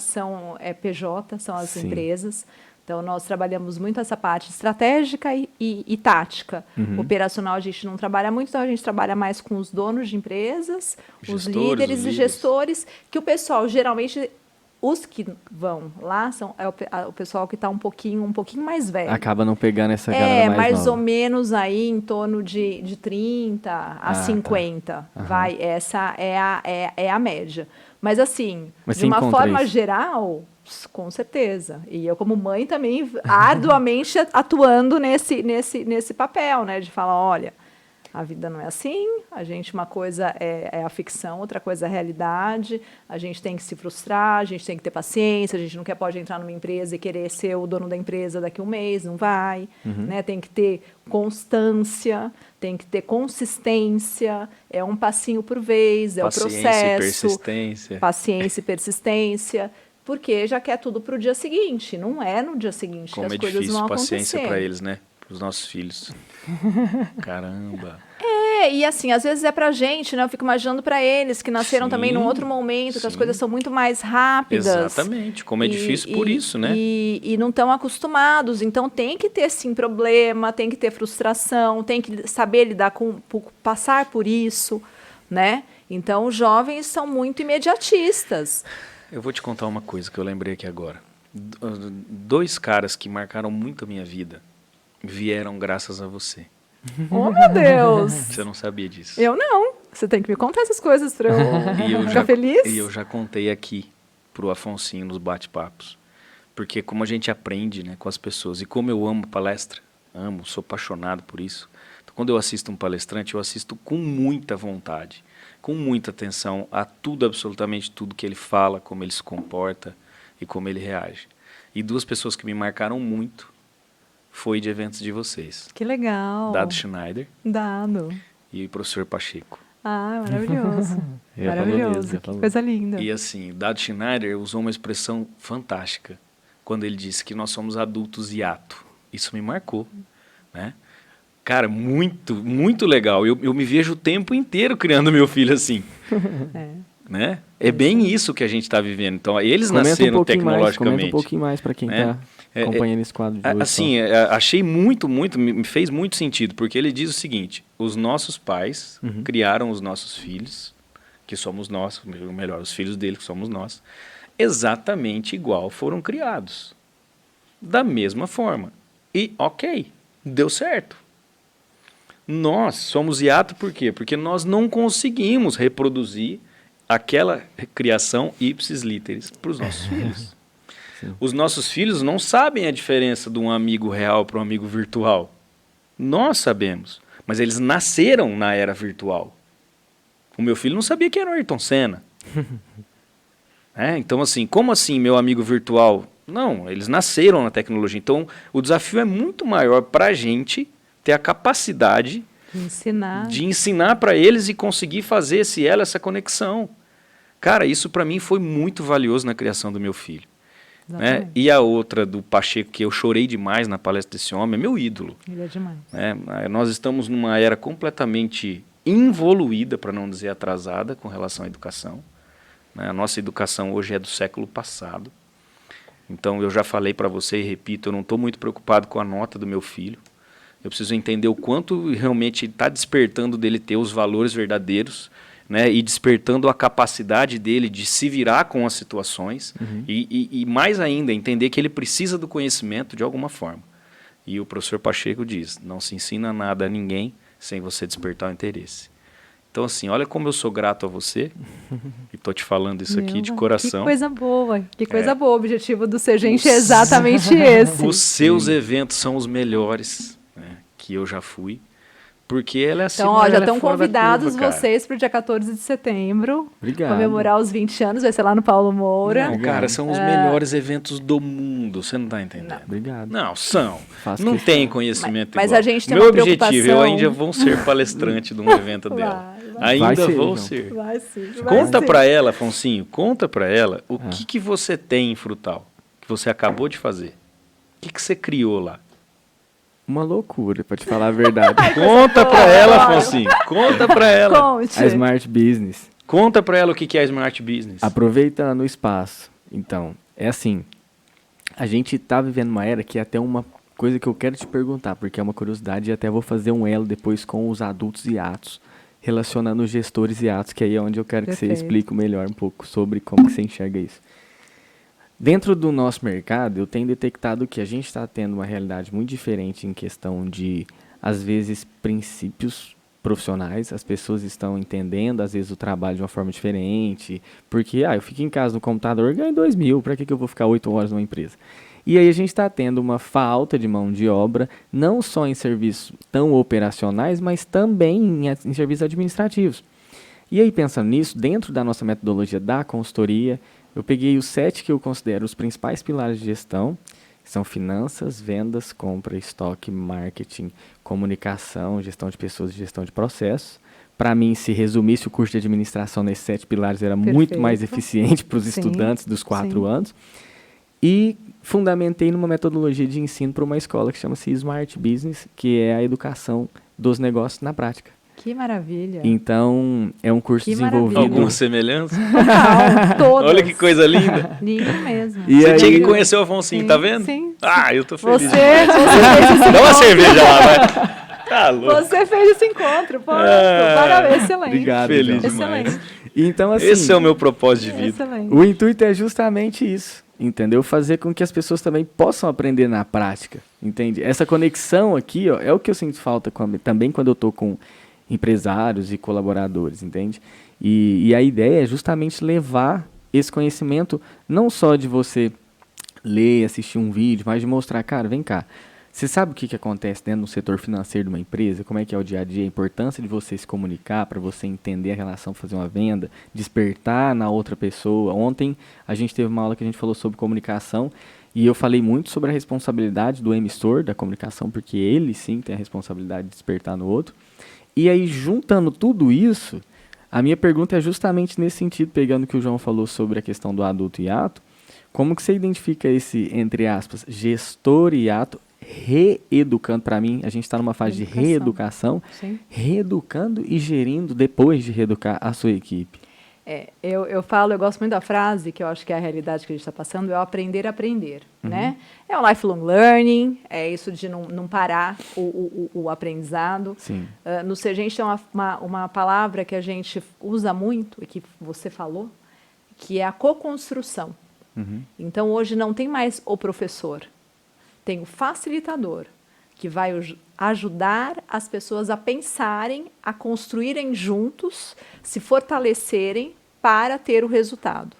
é PJ, são as empresas. Então, nós trabalhamos muito essa parte estratégica e tática. Operacional, a gente não trabalha muito, então a gente trabalha mais com os donos de empresas, os líderes e gestores, que o pessoal, geralmente... Os que vão lá é o pessoal que está um pouquinho mais velho. Acaba não pegando essa galera mais ou menos aí em torno de 30 a 50. Tá. Vai, essa é a média. Mas assim, de uma forma geral, com certeza. E eu como mãe também arduamente atuando nesse papel, né? De falar, olha... A vida não é assim, uma coisa é a ficção, outra coisa é a realidade, a gente tem que se frustrar, a gente tem que ter paciência, a gente não pode entrar numa empresa e querer ser o dono da empresa daqui a um mês, não vai, né? Tem que ter constância, tem que ter consistência, é um passinho por vez, é o processo. Paciência e persistência. Porque já quer tudo para o dia seguinte, não é no dia seguinte que as coisas vão acontecer. Paciência para eles, né? Para os nossos filhos. Caramba. E assim, às vezes é pra gente, né? Eu fico imaginando pra eles, que nasceram também num outro momento, que as coisas são muito mais rápidas. Exatamente, como é difícil por isso, né? E não estão acostumados. Então tem que ter, sim, problema, tem que ter frustração, tem que saber lidar passar por isso, né? Então os jovens são muito imediatistas. Eu vou te contar uma coisa que eu lembrei aqui agora. 2 caras que marcaram muito a minha vida vieram graças a você. Oh, meu Deus! Você não sabia disso. Eu não. Você tem que me contar essas coisas para eu ficar feliz. E eu já contei aqui pro Afonsinho nos bate-papos. Porque como a gente aprende, né, com as pessoas, e como eu amo palestra, sou apaixonado por isso. Então, quando eu assisto um palestrante, eu assisto com muita vontade, com muita atenção a tudo, absolutamente tudo que ele fala, como ele se comporta e como ele reage. E 2 pessoas que me marcaram muito foi de eventos de vocês. Que legal. Dado Schneider. E o professor Pacheco. Maravilhoso. Maravilhoso. Que coisa linda. E assim, Dado Schneider usou uma expressão fantástica quando ele disse que nós somos adultos hiato. Isso me marcou, né? Cara, muito, muito legal. Eu me vejo o tempo inteiro criando meu filho assim. Né? É bem isso que a gente está vivendo. Então, eles nasceram tecnologicamente. Comenta um pouquinho mais para quem está acompanhando esse quadro de hoje. Assim, achei muito, me fez muito sentido, porque ele diz o seguinte: os nossos pais criaram os nossos filhos, que somos nós, ou melhor, os filhos dele, que somos nós, exatamente igual foram criados. Da mesma forma. E, ok, deu certo. Nós somos hiato por quê? Porque nós não conseguimos reproduzir aquela criação ipsis literis para os nossos filhos. Sim. Os nossos filhos não sabem a diferença de um amigo real para um amigo virtual. Nós sabemos, mas eles nasceram na era virtual. O meu filho não sabia que era o Ayrton Senna. Então, assim, como assim meu amigo virtual? Não, eles nasceram na tecnologia. Então, o desafio é muito maior para a gente ter a capacidade de ensinar para eles e conseguir fazer essa conexão. Cara, isso para mim foi muito valioso na criação do meu filho. Né? Exatamente. E a outra do Pacheco, que eu chorei demais na palestra desse homem, é meu ídolo. Ele é demais. Né? Nós estamos numa era completamente involuída, para não dizer atrasada, com relação à educação. Né? A nossa educação hoje é do século passado. Então, eu já falei para você e repito, eu não estou muito preocupado com a nota do meu filho. Eu preciso entender o quanto realmente está despertando dele ter os valores verdadeiros, né, e despertando a capacidade dele de se virar com as situações e mais ainda, entender que ele precisa do conhecimento de alguma forma. E o professor Pacheco diz, não se ensina nada a ninguém sem você despertar o interesse. Então, assim, olha como eu sou grato a você e estou te falando isso aqui de coração. Que coisa boa, que coisa boa. O objetivo do Ser Gente é exatamente esse. Os seus eventos são os melhores, né, que eu já fui. Porque ela é assim. Então, ó, já estão convidados vocês para o dia 14 de setembro. Obrigado. Comemorar os 20 anos, vai ser lá no Paulo Moura. Não, cara, são os melhores eventos do mundo, você não está entendendo. Obrigado. Não, são. Faço não questão. tem conhecimento Mas igual. a gente tem Meu uma objetivo, preocupação. eu ainda vou ser palestrante de um evento dela. Ainda Vai ser, vou João. ser. Vai sim. Conta para ela, Afonsinho, conta para ela o que você tem em Frutal, que você acabou de fazer. O que você criou lá? Uma loucura, pra te falar a verdade. Conta para ela, Afonsinho. Conta para ela. Conte. A Smart Business. Conta para ela o que é a Smart Business. Aproveitando o espaço. Então, é assim. A gente tá vivendo uma era que é até uma coisa que eu quero te perguntar, porque é uma curiosidade e até vou fazer um elo depois com os adultos e atos, relacionando os gestores e atos, que aí é onde eu quero que você Perfeito. explique melhor um pouco sobre como que você enxerga isso. Dentro do nosso mercado, eu tenho detectado que a gente está tendo uma realidade muito diferente em questão de, às vezes, princípios profissionais. As pessoas estão entendendo, às vezes, o trabalho de uma forma diferente. Porque, eu fico em casa no computador, ganho 2.000, para que eu vou ficar 8 horas numa empresa? E aí a gente está tendo uma falta de mão de obra, não só em serviços tão operacionais, mas também em serviços administrativos. E aí, pensando nisso, dentro da nossa metodologia da consultoria, eu peguei os 7 que eu considero os principais pilares de gestão, que são finanças, vendas, compra, estoque, marketing, comunicação, gestão de pessoas e gestão de processos. Para mim, se resumisse o curso de administração nesses 7 pilares, era muito mais eficiente para os Sim, estudantes dos 4 sim. anos. E fundamentei numa metodologia de ensino para uma escola que chama-se Smart Business, que é a educação dos negócios na prática. Que maravilha. Então, é um curso Que desenvolvido... maravilha. Alguma semelhança? Não, todas. Olha que coisa linda. Lindo mesmo. E Você aí- tinha que conhecer o Afonsinho, Sim, tá vendo? sim. Ah, eu tô feliz. Você fez esse Dá uma encontro. cerveja lá, vai. Tá louco. Você fez esse encontro. Pô, parabéns, excelente. Obrigado, Feliz João. demais. Excelente. Então, assim, Esse é o meu propósito de vida. Excelente. o intuito é justamente isso, entendeu? Fazer com que as pessoas também possam aprender na prática, entende? Essa conexão aqui, ó, é o que eu sinto falta também quando eu tô com empresários e colaboradores, entende? E a ideia é justamente levar esse conhecimento, não só de você ler, assistir um vídeo, mas de mostrar, cara, vem cá, você sabe o que acontece dentro do setor financeiro de uma empresa? Como é que é o dia a dia? A importância de você se comunicar para você entender a relação, fazer uma venda, despertar na outra pessoa. Ontem a gente teve uma aula que a gente falou sobre comunicação e eu falei muito sobre a responsabilidade do emissor da comunicação, porque ele sim tem a responsabilidade de despertar no outro. E aí, juntando tudo isso, a minha pergunta é justamente nesse sentido, pegando o que o João falou sobre a questão do adulto e ato, como que você identifica esse, entre aspas, gestor e ato, reeducando? Para mim, a gente está numa fase de reeducação, Sim. reeducando e gerindo depois de reeducar a sua equipe. Eu gosto muito da frase, que eu acho que é a realidade que a gente está passando, é o aprender a aprender, né? É o lifelong learning, é isso de não parar o aprendizado. Sim. No Ser Gente tem uma palavra que a gente usa muito, e que você falou, que é a co-construção. Então, hoje não tem mais o professor, tem o facilitador, que vai ajudar as pessoas a pensarem, a construírem juntos, se fortalecerem para ter o resultado.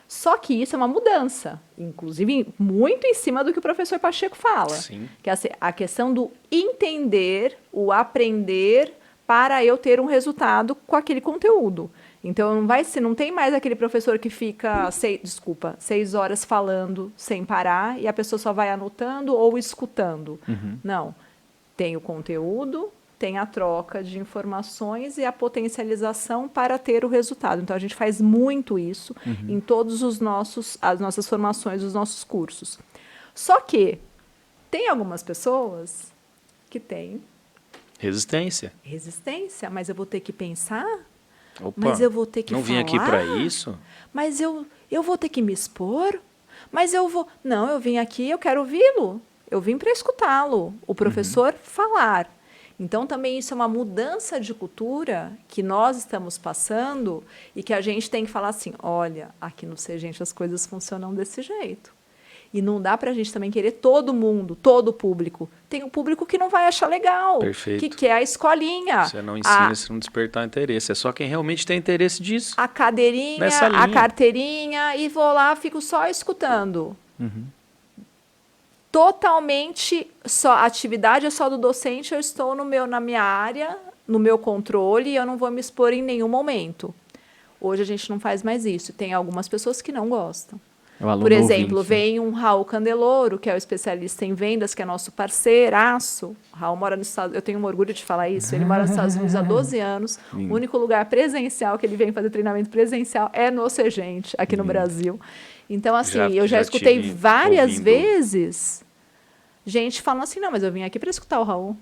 Só que isso é uma mudança, inclusive muito em cima do que o professor Pacheco fala. Sim. Que é a questão do entender, o aprender para eu ter um resultado com aquele conteúdo. Então, não tem mais aquele professor que fica 6 horas falando sem parar e a pessoa só vai anotando ou escutando. Não. Tem o conteúdo, tem a troca de informações e a potencialização para ter o resultado. Então, a gente faz muito isso em todos as nossas formações, os nossos cursos. Só que tem algumas pessoas que têm resistência, mas eu vou ter que pensar, Opa, mas eu vou ter que não falar, vim aqui para isso, mas eu vou ter que me expor, mas não, eu vim aqui, eu quero ouvi-lo, eu vim para escutá-lo, o professor falar. Então, também isso é uma mudança de cultura que nós estamos passando e que a gente tem que falar assim, olha, aqui no Segente as coisas funcionam desse jeito. E não dá para a gente também querer todo mundo, todo o público. Tem um público que não vai achar legal, Perfeito. que quer a escolinha. Você não ensina se não despertar interesse. É só quem realmente tem interesse disso. A cadeirinha, a carteirinha, e vou lá, fico só escutando. Totalmente, a atividade é só do docente, eu estou na minha área, no meu controle, e eu não vou me expor em nenhum momento. Hoje a gente não faz mais isso. Tem algumas pessoas que não gostam. Por exemplo, vem um Raul Candeloro, que é o especialista em vendas, que é nosso parceiraço. O Raul mora nos Estados Unidos, eu tenho um orgulho de falar isso, ele mora nos Estados Unidos há 12 anos. O único lugar presencial que ele vem fazer treinamento presencial é no Segente, aqui no Brasil. Então, assim, eu já escutei várias vezes gente falando assim, não, mas eu vim aqui para escutar o Raul.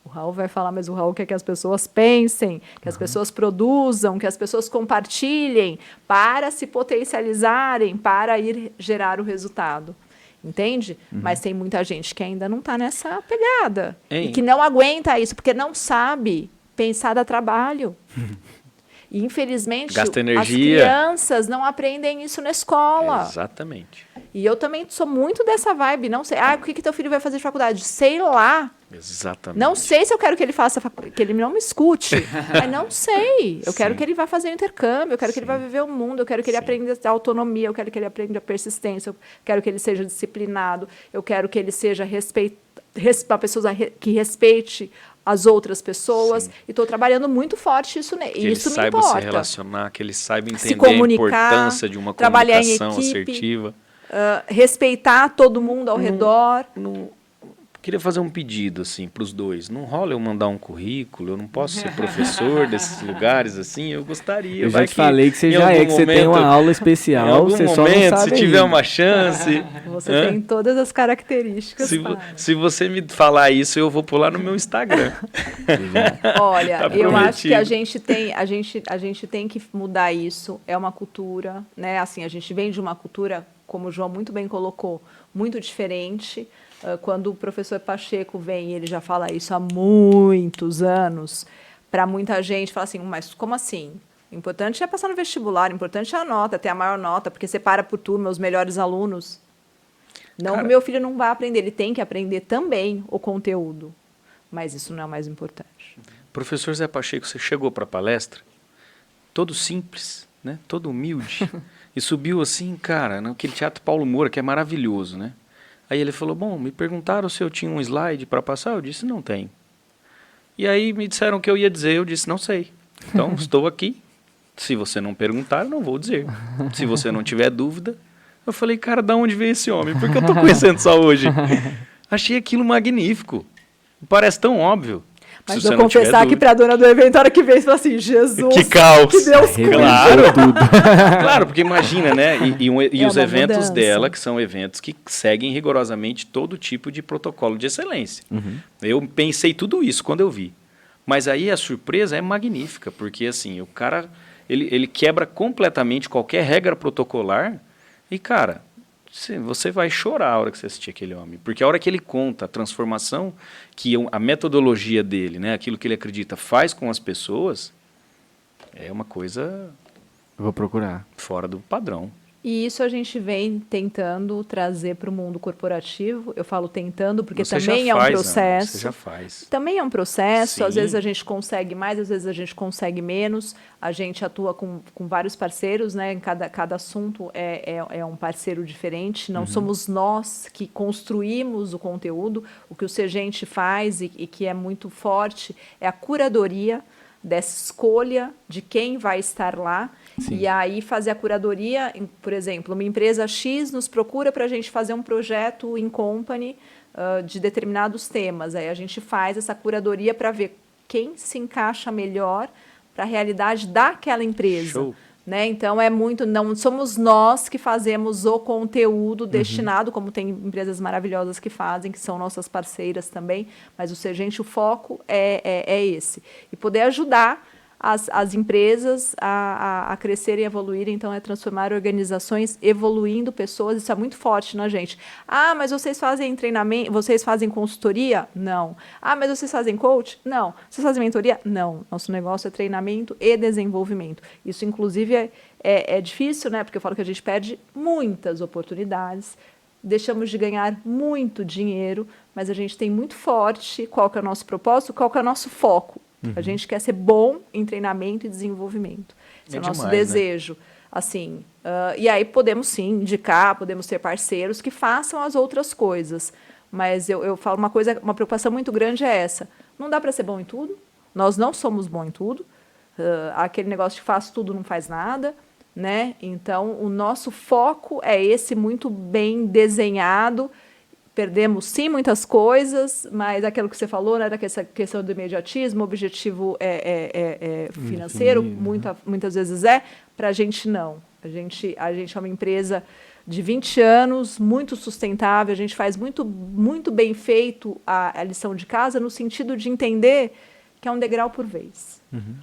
O Raul vai falar, mas o Raul quer que as pessoas pensem, que as pessoas produzam, que as pessoas compartilhem para se potencializarem, para ir gerar o resultado. Entende? Mas tem muita gente que ainda não está nessa pegada. E que não aguenta isso, porque não sabe pensar dá trabalho. E, infelizmente, as crianças não aprendem isso na escola. Exatamente. E eu também sou muito dessa vibe. Não sei, o que teu filho vai fazer de faculdade? Sei lá. Exatamente. Não sei se eu quero que ele faça, que ele não me escute. Mas não sei. Eu quero que ele vá fazer o intercâmbio, eu quero que ele vá viver o mundo, eu quero que ele aprenda a autonomia, eu quero que ele aprenda a persistência, eu quero que ele seja disciplinado, eu quero que ele seja uma pessoa que respeite as outras pessoas. E estou trabalhando muito forte isso nele. Que isso ele me saiba importa. se relacionar, que ele saiba entender se comunicar, a importância de uma trabalhar comunicação em equipe, assertiva. Respeitar todo mundo ao redor. Queria fazer um pedido assim para os dois. Não rola eu mandar um currículo, eu não posso ser professor desses lugares assim. Eu gostaria. Eu já te falei que você já que você tem uma aula especial. Em algum você momento, só não sabe se tiver uma chance. Você tem todas as características. Se você me falar isso, eu vou pular no meu Instagram. Olha, Tá eu acho que a gente tem que mudar isso. É uma cultura, né? Assim, a gente vem de uma cultura, como o João muito bem colocou, muito diferente. Quando o professor Pacheco vem, ele já fala isso há muitos anos, para muita gente, fala assim, mas como assim? O importante é passar no vestibular, o importante é a nota, ter a maior nota, porque separa por turma os melhores alunos. Não que meu filho não vai aprender, ele tem que aprender também o conteúdo, mas isso não é o mais importante. Professor Zé Pacheco, você chegou para a palestra, todo simples, né? Todo humilde, e subiu assim, cara, naquele Teatro Paulo Moura, que é maravilhoso, né? Aí ele falou, bom, me perguntaram se eu tinha um slide para passar, eu disse, não tenho. E aí me disseram o que eu ia dizer, eu disse, não sei. Então, estou aqui. Se você não perguntar, eu não vou dizer. Se você não tiver dúvida, eu falei, cara, de onde veio esse homem? Porque eu estou conhecendo só hoje. Achei aquilo magnífico. Parece tão óbvio. Mas eu confessar que para a dona do evento, a hora que veio, falou assim, Jesus, que caos. Que Deus claro, claro, porque imagina, né? E os eventos mudança. Dela, que são eventos que seguem rigorosamente todo tipo de protocolo de excelência. Eu pensei tudo isso quando eu vi. Mas aí a surpresa é magnífica, porque assim, o cara, ele quebra completamente qualquer regra protocolar e, cara, você vai chorar a hora que você assistir aquele homem. Porque a hora que ele conta a transformação que a metodologia dele, né, aquilo que ele acredita, faz com as pessoas, é uma coisa... Eu vou procurar. Fora do padrão. E isso a gente vem tentando trazer para o mundo corporativo. Eu falo tentando porque você também é um processo. Ana, você já faz. Também é um processo. Sim. Às vezes a gente consegue mais, às vezes a gente consegue menos. A gente atua com vários parceiros, né? Cada assunto é um parceiro diferente. Não somos nós que construímos o conteúdo. O que o Segente faz e que é muito forte é a curadoria dessa escolha de quem vai estar lá. Sim. E aí fazer a curadoria, por exemplo, uma empresa X nos procura para a gente fazer um projeto in company de determinados temas. Aí a gente faz essa curadoria para ver quem se encaixa melhor para a realidade daquela empresa. Show. Né? Então, não somos nós que fazemos o conteúdo destinado, como tem empresas maravilhosas que fazem, que são nossas parceiras também, mas o foco é esse. E poder ajudar as empresas a crescerem e evoluírem, então é transformar organizações evoluindo pessoas, isso é muito forte na gente. Ah, mas vocês fazem treinamento, vocês fazem consultoria? Não. Ah, mas vocês fazem coach? Não. Vocês fazem mentoria? Não. Nosso negócio é treinamento e desenvolvimento. Isso, inclusive, é difícil, né? Porque eu falo que a gente perde muitas oportunidades, deixamos de ganhar muito dinheiro, mas a gente tem muito forte qual que é o nosso propósito, qual que é o nosso foco. A gente quer ser bom em treinamento e desenvolvimento. Esse é o nosso desejo. Né? Assim, e aí podemos sim indicar, podemos ter parceiros que façam as outras coisas. Mas eu falo uma preocupação muito grande é essa. Não dá para ser bom em tudo. Nós não somos bons em tudo. Aquele negócio de faz tudo, não faz nada. Né? Então, o nosso foco é esse muito bem desenhado. Perdemos, sim, muitas coisas, mas aquilo que você falou, né, dessa questão do imediatismo, o objetivo é financeiro, muitas vezes para a gente não. A gente é uma empresa de 20 anos, muito sustentável, a gente faz muito bem feito a lição de casa, no sentido de entender que é um degrau por vez.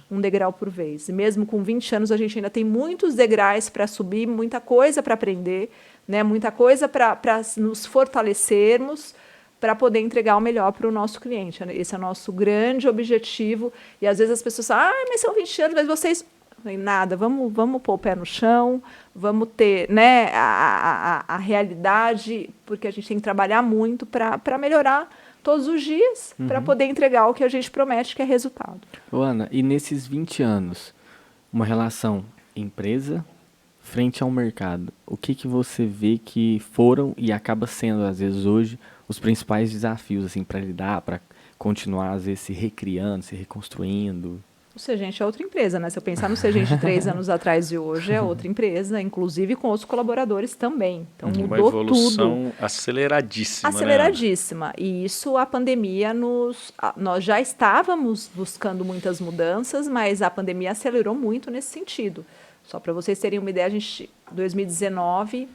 Um degrau por vez. E mesmo com 20 anos, a gente ainda tem muitos degraus para subir, muita coisa para aprender, né? Muita coisa para nos fortalecermos, para poder entregar o melhor para o nosso cliente. Esse é o nosso grande objetivo. E às vezes as pessoas falam, mas são 20 anos, mas vocês... Nada, vamos pôr o pé no chão, vamos ter, né, a realidade, porque a gente tem que trabalhar muito para melhorar todos os dias, para poder entregar o que a gente promete, que é resultado. Ô, Ana, e nesses 20 anos, uma relação empresa frente ao mercado, o que você vê que foram e acaba sendo, às vezes, hoje, os principais desafios assim, para lidar, para continuar, às vezes, se recriando, se reconstruindo? O Sergente é outra empresa, né? Se eu pensar no Sergente de 3 anos atrás e hoje, é outra empresa, inclusive com outros colaboradores também. Então, mudou tudo. Uma evolução aceleradíssima. Aceleradíssima. Né? E isso, a pandemia, nós já estávamos buscando muitas mudanças, mas a pandemia acelerou muito nesse sentido. Só para vocês terem uma ideia, 2019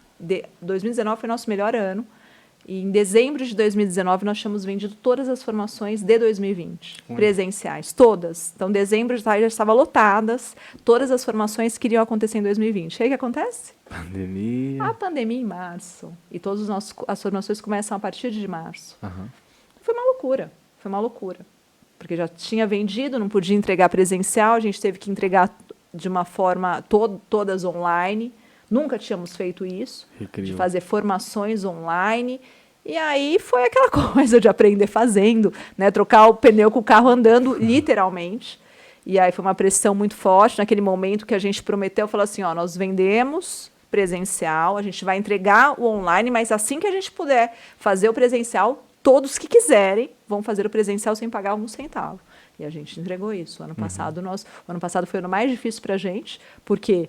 foi nosso melhor ano. E em dezembro de 2019, nós tínhamos vendido todas as formações de 2020, presenciais, todas. Então, dezembro já estava lotadas, todas as formações que iriam acontecer em 2020. E aí, o que acontece? Pandemia. A pandemia em março. E todas as formações começam a partir de março. Foi uma loucura. Porque já tinha vendido, não podia entregar presencial, a gente teve que entregar de uma forma todas online. Nunca tínhamos feito isso, de fazer formações online. E aí foi aquela coisa de aprender fazendo, né? Trocar o pneu com o carro andando, literalmente. E aí foi uma pressão muito forte naquele momento que a gente prometeu, falou assim, nós vendemos presencial, a gente vai entregar o online, mas assim que a gente puder fazer o presencial, todos que quiserem vão fazer o presencial sem pagar um centavo. E a gente entregou isso. O ano passado foi o ano mais difícil para a gente, porque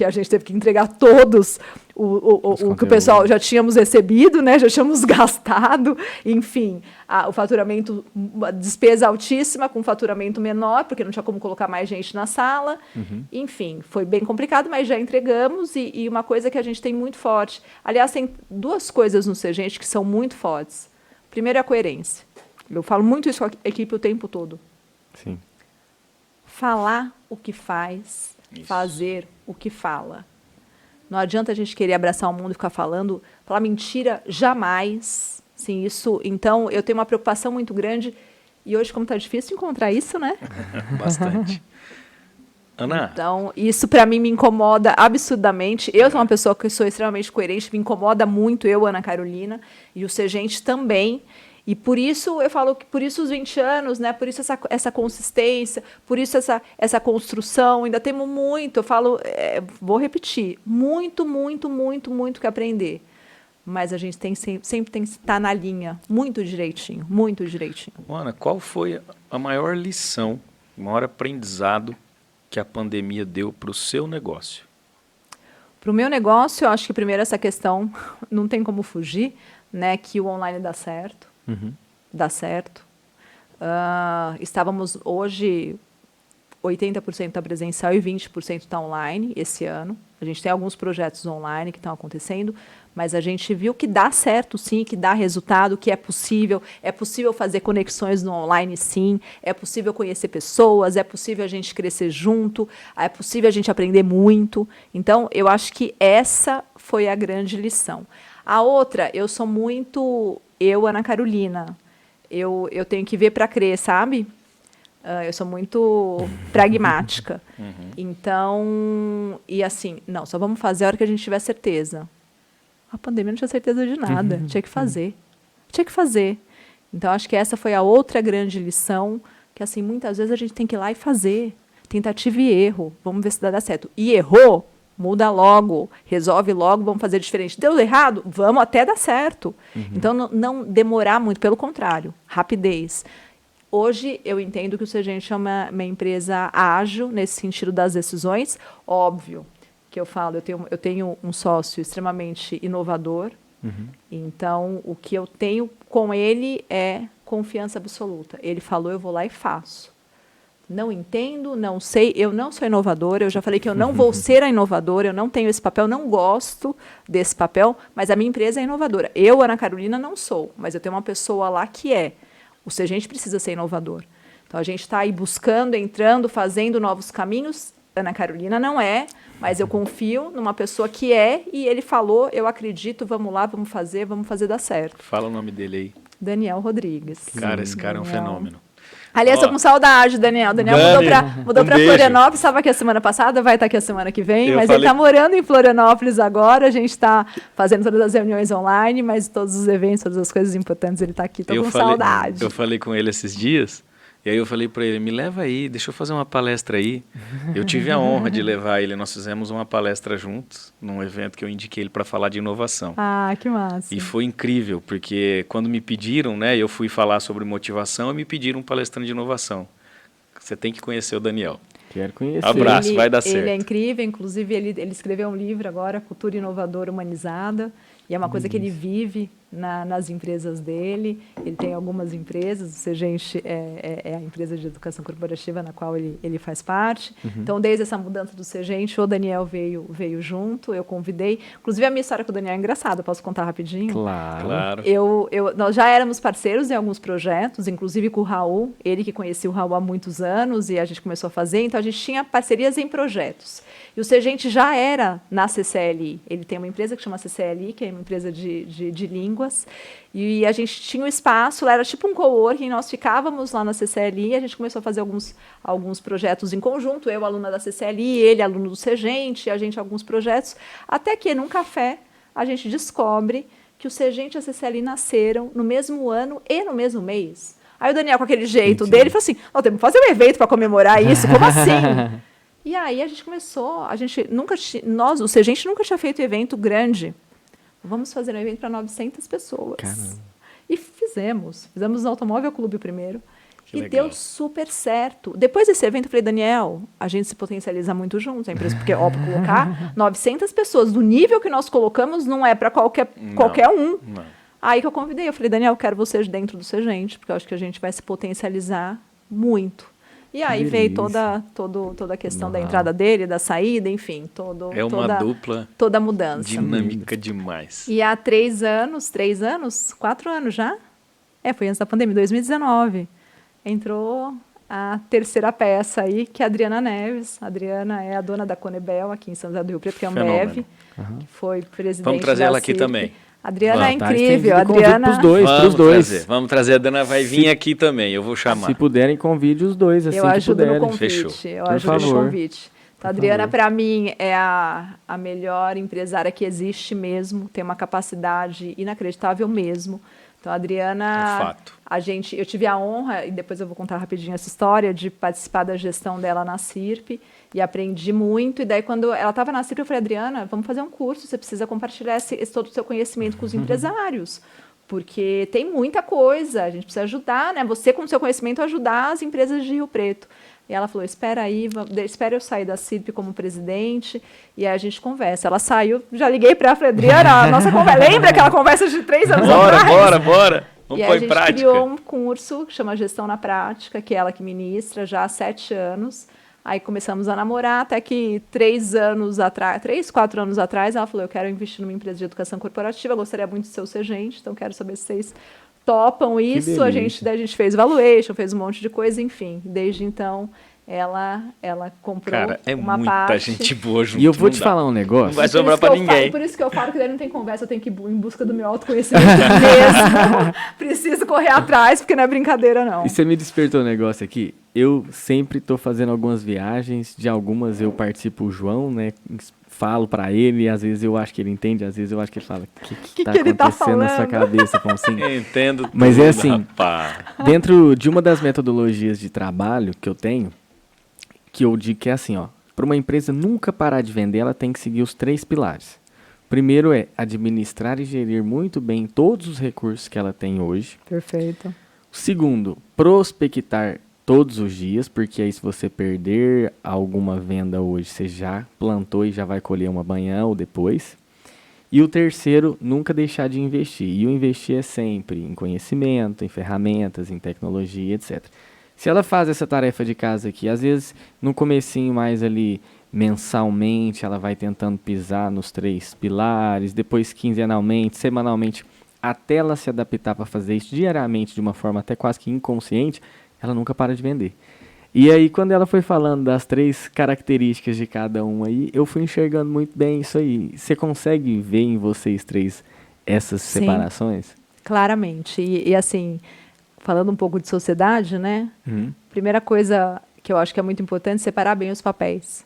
a gente teve que entregar todos o que o pessoal já tínhamos recebido, né? Já tínhamos gastado, enfim, o faturamento, a despesa altíssima com faturamento menor, porque não tinha como colocar mais gente na sala. Enfim, foi bem complicado, mas já entregamos e uma coisa que a gente tem muito forte. Aliás, tem duas coisas no Sergente que são muito fortes. Primeiro é a coerência. Eu falo muito isso com a equipe o tempo todo. Sim. Falar o que faz, fazer o que fala. Não adianta a gente querer abraçar o mundo e ficar falar mentira jamais. Sim, isso. Então, eu tenho uma preocupação muito grande. E hoje, como está difícil encontrar isso, né? Bastante. Ana? Então, isso para mim me incomoda absurdamente. Eu sou uma pessoa que sou extremamente coerente, me incomoda muito, eu, Ana Carolina, e o Sergente também. E por isso, eu falo que por isso os 20 anos, né? Por isso essa consistência, por isso essa construção, ainda temos muito, eu falo, vou repetir, muito que aprender. Mas a gente sempre tem que estar na linha, muito direitinho. Ana, qual foi a maior lição, o maior aprendizado que a pandemia deu para o seu negócio? Para o meu negócio, eu acho que primeiro essa questão não tem como fugir, né, que o online dá certo. Dá certo. Estávamos hoje 80% está presencial e 20% está online esse ano. A gente tem alguns projetos online que estão acontecendo, mas a gente viu que dá certo, sim, que dá resultado, que é possível fazer conexões no online, sim, é possível conhecer pessoas, é possível a gente crescer junto, é possível a gente aprender muito. Então, eu acho que essa foi a grande lição. A outra, eu sou muito, Ana Carolina, eu tenho que ver para crer, sabe? Eu sou muito pragmática. Então, e assim, não, só vamos fazer a hora que a gente tiver certeza. A pandemia não tinha certeza de nada, tinha que fazer. Então, acho que essa foi a outra grande lição, que assim, muitas vezes a gente tem que ir lá e fazer. Tentativa e erro, vamos ver se dá certo. E errou, muda logo, resolve logo, vamos fazer diferente. Deu errado? Vamos até dar certo. Então, não demorar muito, pelo contrário, rapidez. Hoje, eu entendo que o Segente é uma empresa ágil nesse sentido das decisões. Óbvio que eu falo, eu tenho um sócio extremamente inovador. Então, o que eu tenho com ele é confiança absoluta. Ele falou, eu vou lá e faço. Não entendo, não sei, eu não sou inovadora, eu já falei que eu não vou ser a inovadora, eu não tenho esse papel, não gosto desse papel, mas a minha empresa é inovadora. Eu, Ana Carolina, não sou, mas eu tenho uma pessoa lá que é. O Segente precisa ser inovador. Então, a gente está aí buscando, entrando, fazendo novos caminhos. Ana Carolina não é, mas eu confio numa pessoa que é, e ele falou, eu acredito, vamos lá, vamos fazer dar certo. Fala o nome dele aí. Daniel Rodrigues. Cara, esse cara é um fenômeno. Aliás, estou com saudade, Daniel. Daniel mudou para Florianópolis, estava aqui a semana passada, vai estar aqui a semana que vem, mas ele está morando em Florianópolis agora, a gente está fazendo todas as reuniões online, mas todos os eventos, todas as coisas importantes, ele está aqui, estou com saudade. Eu falei com ele esses dias, e aí eu falei para ele, me leva aí, deixa eu fazer uma palestra aí. Eu tive a honra de levar ele, nós fizemos uma palestra juntos, num evento que eu indiquei ele para falar de inovação. Ah, que massa. E foi incrível, porque quando me pediram, né, eu fui falar sobre motivação e me pediram um palestrante de inovação. Você tem que conhecer o Daniel. Quero conhecer. Abraço, vai dar certo. Ele é incrível, inclusive ele escreveu um livro agora, Cultura Inovadora Humanizada, e é uma coisa que ele vive nas empresas dele. Ele tem algumas empresas, o Segente é a empresa de educação corporativa na qual ele faz parte. Então, desde essa mudança do Segente, o Daniel veio junto, eu convidei. Inclusive, a minha história com o Daniel é engraçada, posso contar rapidinho? Claro. Nós já éramos parceiros em alguns projetos, inclusive com o Raul, ele que conhecia o Raul há muitos anos, e a gente começou a fazer, então a gente tinha parcerias em projetos. E o Segente já era na CCLI. Ele tem uma empresa que chama CCLI, que é uma empresa de línguas, e a gente tinha um espaço, era tipo um coworking, nós ficávamos lá na CCLI, e a gente começou a fazer alguns projetos em conjunto, eu, aluna da CCLI, ele, aluno do Segente, a gente alguns projetos, até que num café a gente descobre que o Segente e a CCLI nasceram no mesmo ano e no mesmo mês. Aí o Daniel, com aquele jeito dele, falou assim, nós temos que fazer um evento para comemorar isso, como assim? E aí a gente começou, o Segente nunca tinha feito evento grande. Vamos fazer um evento para 900 pessoas. Caramba. E fizemos no Automóvel Clube primeiro. Que e legal. deu super certo. Depois desse evento, eu falei, Daniel, a gente se potencializa muito juntos, a empresa, porque, óbvio, colocar 900 pessoas do nível que nós colocamos não é para qualquer um. Não. Aí que eu convidei, eu falei, Daniel, eu quero você dentro do Segente, porque eu acho que a gente vai se potencializar muito. E aí veio toda a questão da entrada dele, da saída, enfim, dupla toda a mudança. Dinâmica demais. E há 4 anos já? Foi antes da pandemia, 2019. Entrou a terceira peça aí, que é a Adriana Neves. A Adriana é a dona da Conebel, aqui em São José do Rio Preto, que é a Ambev, que foi presidente Vamos trazer ela aqui CIRP. também. A Adriana é Tá, incrível. A convite Adriana... pros dois. Vamos trazer. A Dana vai vir aqui também, eu vou chamar. Se puderem, convide os dois, assim eu que ajudo puderem. no convite. Fechou. Eu Por ajudo no favor. convite. Então, a Adriana, para mim, é a melhor empresária que existe mesmo. Tem uma capacidade inacreditável mesmo. Então, a Adriana... É fato. Eu tive a honra, e depois eu vou contar rapidinho essa história, de participar da gestão dela na CIRP. E aprendi muito. E daí, quando ela estava na CIRP, eu falei, Adriana, vamos fazer um curso. Você precisa compartilhar todo o seu conhecimento com os empresários. Porque tem muita coisa. A gente precisa ajudar, né? Você, com o seu conhecimento, ajudar as empresas de Rio Preto. E ela falou, espera aí, espera eu sair da CIRP como presidente, e aí a gente conversa. Ela saiu, já liguei para ela, falei, Adriana, nossa conversa, lembra aquela conversa de 3 anos atrás? Bora! Vamos pôr em prática. E a gente criou um curso que chama Gestão na Prática, que é ela que ministra já há 7 anos. Aí começamos a namorar, até que 4 anos atrás, ela falou, eu quero investir numa empresa de educação corporativa, gostaria muito de ser o seu gerente, então quero saber se vocês topam isso. Daí a gente fez valuation, fez um monte de coisa, enfim. Desde então, ela comprou uma muita parte. gente boa junto. E eu vou te falar um negócio. Não vai sobrar pra ninguém. Por isso que eu falo que daí não tem conversa, eu tenho que ir em busca do meu autoconhecimento mesmo. Preciso correr atrás, porque não é brincadeira, não. E você me despertou um negócio aqui. Eu sempre estou fazendo algumas viagens, de algumas eu participo o João, né? Falo pra ele, às vezes eu acho que ele entende, às vezes eu acho que ele fala, o que tá acontecendo na sua cabeça, Foncinho? Eu entendo tudo, mas é assim, rapaz. Dentro de uma das metodologias de trabalho que eu tenho, que eu digo que é assim, ó, para uma empresa nunca parar de vender, ela tem que seguir os 3 pilares. Primeiro é administrar e gerir muito bem todos os recursos que ela tem hoje. Perfeito. Segundo, prospectar todos os dias, porque aí se você perder alguma venda hoje, você já plantou e já vai colher uma amanhã ou depois. E o terceiro, nunca deixar de investir. E o investir é sempre em conhecimento, em ferramentas, em tecnologia, etc. Se ela faz essa tarefa de casa aqui, às vezes no comecinho mais ali, mensalmente, ela vai tentando pisar nos 3 pilares, depois quinzenalmente, semanalmente, até ela se adaptar para fazer isso diariamente de uma forma até quase que inconsciente, ela nunca para de vender. E aí, quando ela foi falando das 3 características de cada um aí, eu fui enxergando muito bem isso aí. Você consegue ver em vocês 3 essas separações? Claramente. E assim, falando um pouco de sociedade, né? Primeira coisa que eu acho que é muito importante, separar bem os papéis.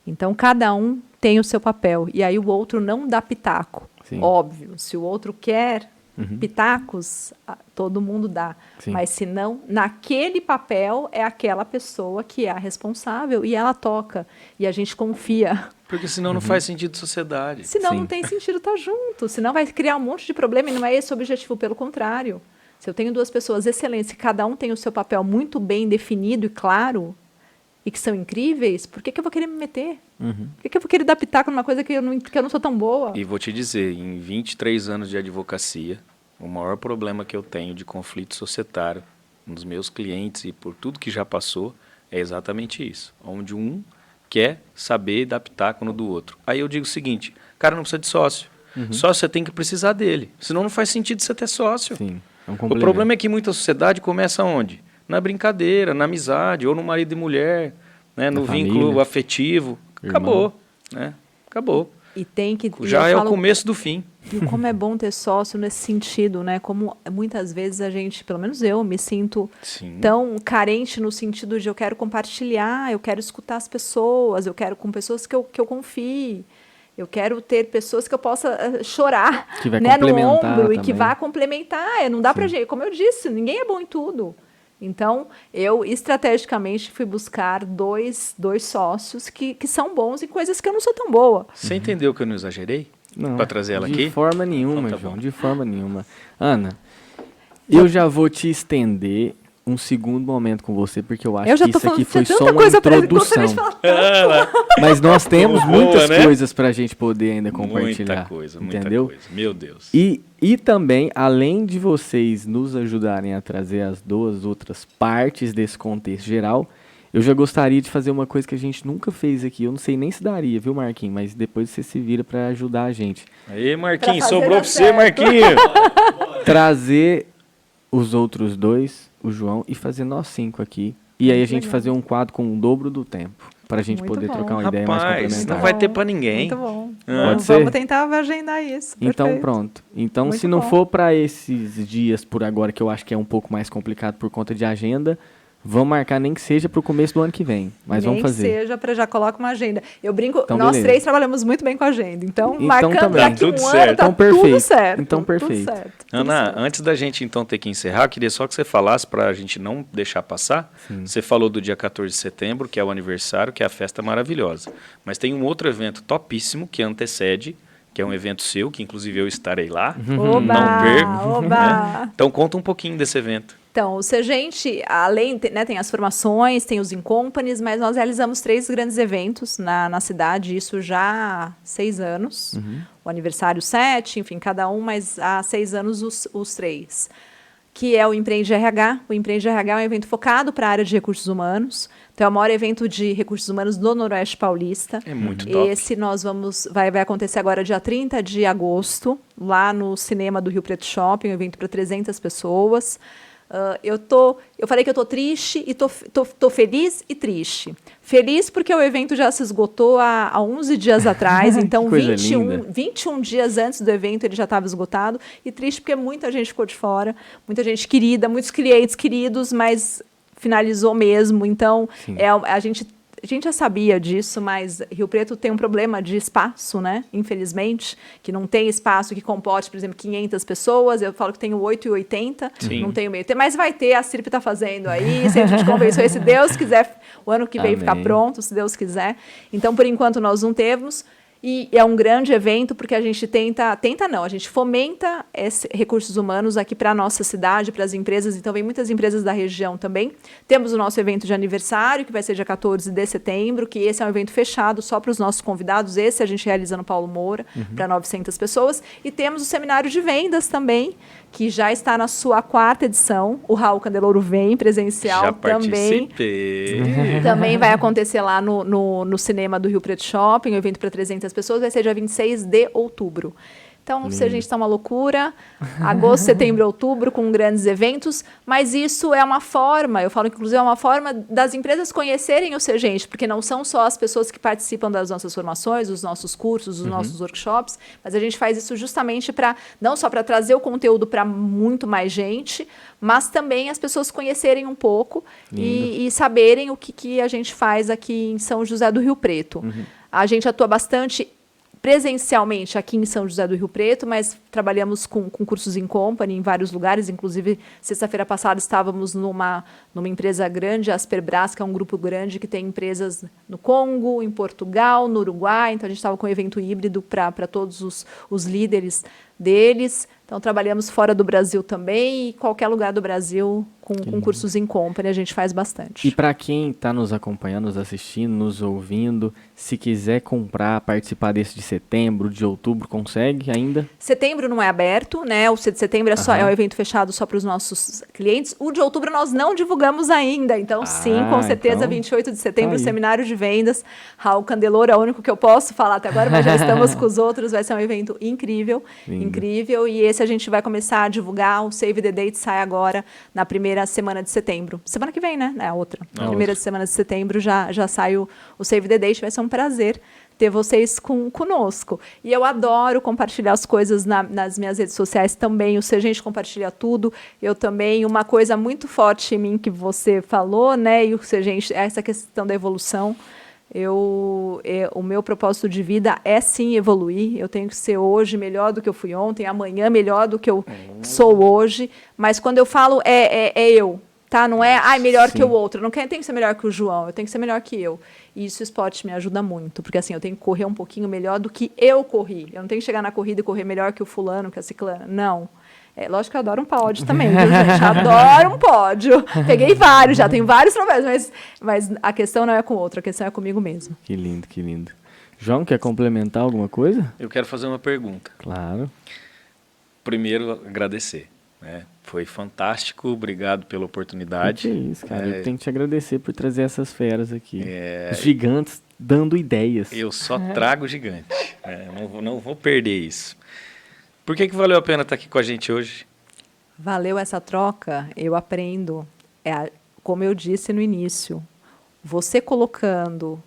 Então, cada um tem o seu papel. E aí o outro não dá pitaco. Sim. Óbvio, se o outro quer pitacos, todo mundo dá. Sim. Mas se não, naquele papel é aquela pessoa que é a responsável e ela toca. E a gente confia. Porque senão não faz sentido sociedade. Senão não tem sentido estar junto. Senão vai criar um monte de problema e não é esse o objetivo, pelo contrário. Se eu tenho 2 pessoas excelentes e cada um tem o seu papel muito bem definido e claro, e que são incríveis, por que eu vou querer me meter? Por que eu vou querer dar pitaco numa coisa que eu não sou tão boa? E vou te dizer, em 23 anos de advocacia, o maior problema que eu tenho de conflito societário nos meus clientes e por tudo que já passou é exatamente isso. Onde um quer saber dar pitaco no do outro. Aí eu digo o seguinte, cara, não precisa de sócio. Sócio você tem que precisar dele. Senão não faz sentido você ter sócio. Sim, o problema é que muita sociedade começa onde? Na brincadeira, na amizade, ou no marido e mulher, né, no vínculo afetivo. Acabou, né? Acabou. E tem que... Já é o começo do fim. E como é bom ter sócio nesse sentido, né? Como muitas vezes a gente, pelo menos eu, me sinto tão carente no sentido de eu quero compartilhar, eu quero escutar as pessoas, eu quero com pessoas que eu confie. Eu quero ter pessoas que eu possa chorar, né, no ombro também. E que vá complementar. Não dá pra gente, como eu disse, ninguém é bom em tudo. Então, eu estrategicamente fui buscar dois sócios que são bons em coisas que eu não sou tão boa. Você entendeu que eu não exagerei? Não. Para trazer ela aqui? De forma nenhuma, então, João, de forma nenhuma. Ana, eu já vou te estender um segundo momento com você, porque eu acho que isso aqui foi só uma introdução. Mas nós temos muitas coisas pra gente poder ainda compartilhar. Muita coisa, entendeu? Muita coisa. Meu Deus. E também, além de vocês nos ajudarem a trazer as 2 outras partes desse contexto geral, eu já gostaria de fazer uma coisa que a gente nunca fez aqui. Eu não sei nem se daria, viu, Marquinhos? Mas depois você se vira pra ajudar a gente. Aí, Marquinhos, sobrou pra você, Marquinhos. Trazer os outros 2, o João, e fazer nós 5 aqui. E aí a gente fazer um quadro com o dobro do tempo, pra gente poder trocar uma ideia mais complementar. Não vai ter pra ninguém. Muito bom. Pode ser? Vamos tentar agendar isso. Então Perfeito. pronto. Então Muito se não bom. for pra esses dias por agora, que eu acho que é um pouco mais complicado por conta de agenda, vamos marcar nem que seja pro começo do ano que vem. Mas vamos fazer. Nem que seja para já colocar uma agenda. Eu brinco, então, nós beleza. 3 trabalhamos muito bem com a agenda. Então marcando também. daqui tudo um certo. ano, tá Então, perfeito. tudo certo. Então perfeito. Tudo certo. Ana, antes da gente então ter que encerrar, eu queria só que você falasse para a gente não deixar passar. Você falou do dia 14 de setembro, que é o aniversário, que é a festa maravilhosa. Mas tem um outro evento topíssimo que antecede, que é um evento seu, que inclusive eu estarei lá. Oba, Não perco. oba. Né? Então conta um pouquinho desse evento. Então, o Sergente, além, né, tem as formações, tem os Incompanies, mas nós realizamos 3 grandes eventos na cidade, isso já há 6 anos. O aniversário 7, enfim, cada um, mas há 6 anos os 3. Que é o Empreende RH. O Empreende RH é um evento focado para a área de recursos humanos. Então, é o maior evento de recursos humanos do Noroeste Paulista. É muito top. Esse vai acontecer agora dia 30 de agosto, lá no cinema do Rio Preto Shopping, um evento para 300 pessoas. Eu falei que eu tô triste e tô feliz e triste. Feliz porque o evento já se esgotou há 11 dias atrás, então 21 dias antes do evento ele já estava esgotado. E triste porque muita gente ficou de fora, muita gente querida, muitos clientes queridos, mas finalizou mesmo. Então, a gente já sabia disso, mas Rio Preto tem um problema de espaço, né? Infelizmente, que não tem espaço que comporte, por exemplo, 500 pessoas. Eu falo que tenho 880, não tenho meio tempo, mas vai ter, a CIRP está fazendo aí, se a gente conversou, se Deus quiser, o ano que vem ficar pronto, se Deus quiser. Então, por enquanto, nós não temos. E é um grande evento porque a gente a gente fomenta recursos humanos aqui para a nossa cidade, para as empresas, então vem muitas empresas da região também. Temos o nosso evento de aniversário, que vai ser dia 14 de setembro, que esse é um evento fechado só para os nossos convidados, esse a gente realiza no Paulo Moura, para 900 pessoas. E temos o seminário de vendas também, que já está na sua 4ª edição. O Raul Candeloro vem presencial também. Também vai acontecer lá no cinema do Rio Preto Shopping, um evento para 300 pessoas, vai ser dia 26 de outubro. Então, se a gente está uma loucura, agosto, setembro, outubro, com grandes eventos, mas isso é uma forma, eu falo que inclusive é uma forma das empresas conhecerem o Sergente, porque não são só as pessoas que participam das nossas formações, dos nossos cursos, dos nossos workshops, mas a gente faz isso justamente não só para trazer o conteúdo para muito mais gente, mas também as pessoas conhecerem um pouco e saberem o que a gente faz aqui em São José do Rio Preto. A gente atua bastante presencialmente aqui em São José do Rio Preto, mas trabalhamos com cursos Incompany em vários lugares, inclusive sexta-feira passada estávamos numa empresa grande, a Asperbras, que é um grupo grande que tem empresas no Congo, em Portugal, no Uruguai, então a gente estava com um evento híbrido para todos os líderes deles. Então, trabalhamos fora do Brasil também e qualquer lugar do Brasil com cursos Incompany, a gente faz bastante. E para quem está nos acompanhando, nos assistindo, nos ouvindo, se quiser comprar, participar desse de setembro, de outubro, consegue ainda? Setembro não é aberto, né? O de setembro é um evento fechado só para os nossos clientes. O de outubro nós não divulgamos ainda, então sim, com certeza, então, 28 de setembro, seminário de vendas. Raul Candeloro é o único que eu posso falar até agora, mas já estamos com os outros, vai ser um evento incrível, incrível, e esse a gente vai começar a divulgar, o Save the Date sai agora na primeira semana de setembro. Semana que vem, né? É a outra. Na primeira semana de setembro já sai o Save the Date, vai ser um prazer ter vocês conosco. E eu adoro compartilhar as coisas nas minhas redes sociais também. O Sergente compartilha tudo. Eu também. Uma coisa muito forte em mim que você falou, né? E o Sergente, essa questão da evolução. O meu propósito de vida é sim evoluir. Eu tenho que ser hoje melhor do que eu fui ontem, amanhã melhor do que eu sou hoje. Mas quando eu falo eu, tá? Não é melhor que o outro. Eu não tenho que ser melhor que o João, eu tenho que ser melhor que eu. E isso o esporte me ajuda muito, porque assim, eu tenho que correr um pouquinho melhor do que eu corri. Eu não tenho que chegar na corrida e correr melhor que o fulano, que a ciclana. Não. Lógico que eu adoro um pódio também, viu, gente? Adoro um pódio. Peguei vários, já tenho vários troféus, mas a questão não é com o outro, a questão é comigo mesmo. Que lindo, que lindo. João, quer complementar alguma coisa? Eu quero fazer uma pergunta. Claro. Primeiro, agradecer. Foi fantástico, obrigado pela oportunidade. Que isso, cara. Eu tenho que te agradecer por trazer essas feras aqui. Os gigantes dando ideias. Eu só trago gigante. Não vou perder isso. Por que valeu a pena estar aqui com a gente hoje? Valeu essa troca, eu aprendo. Como eu disse no início, você colocando,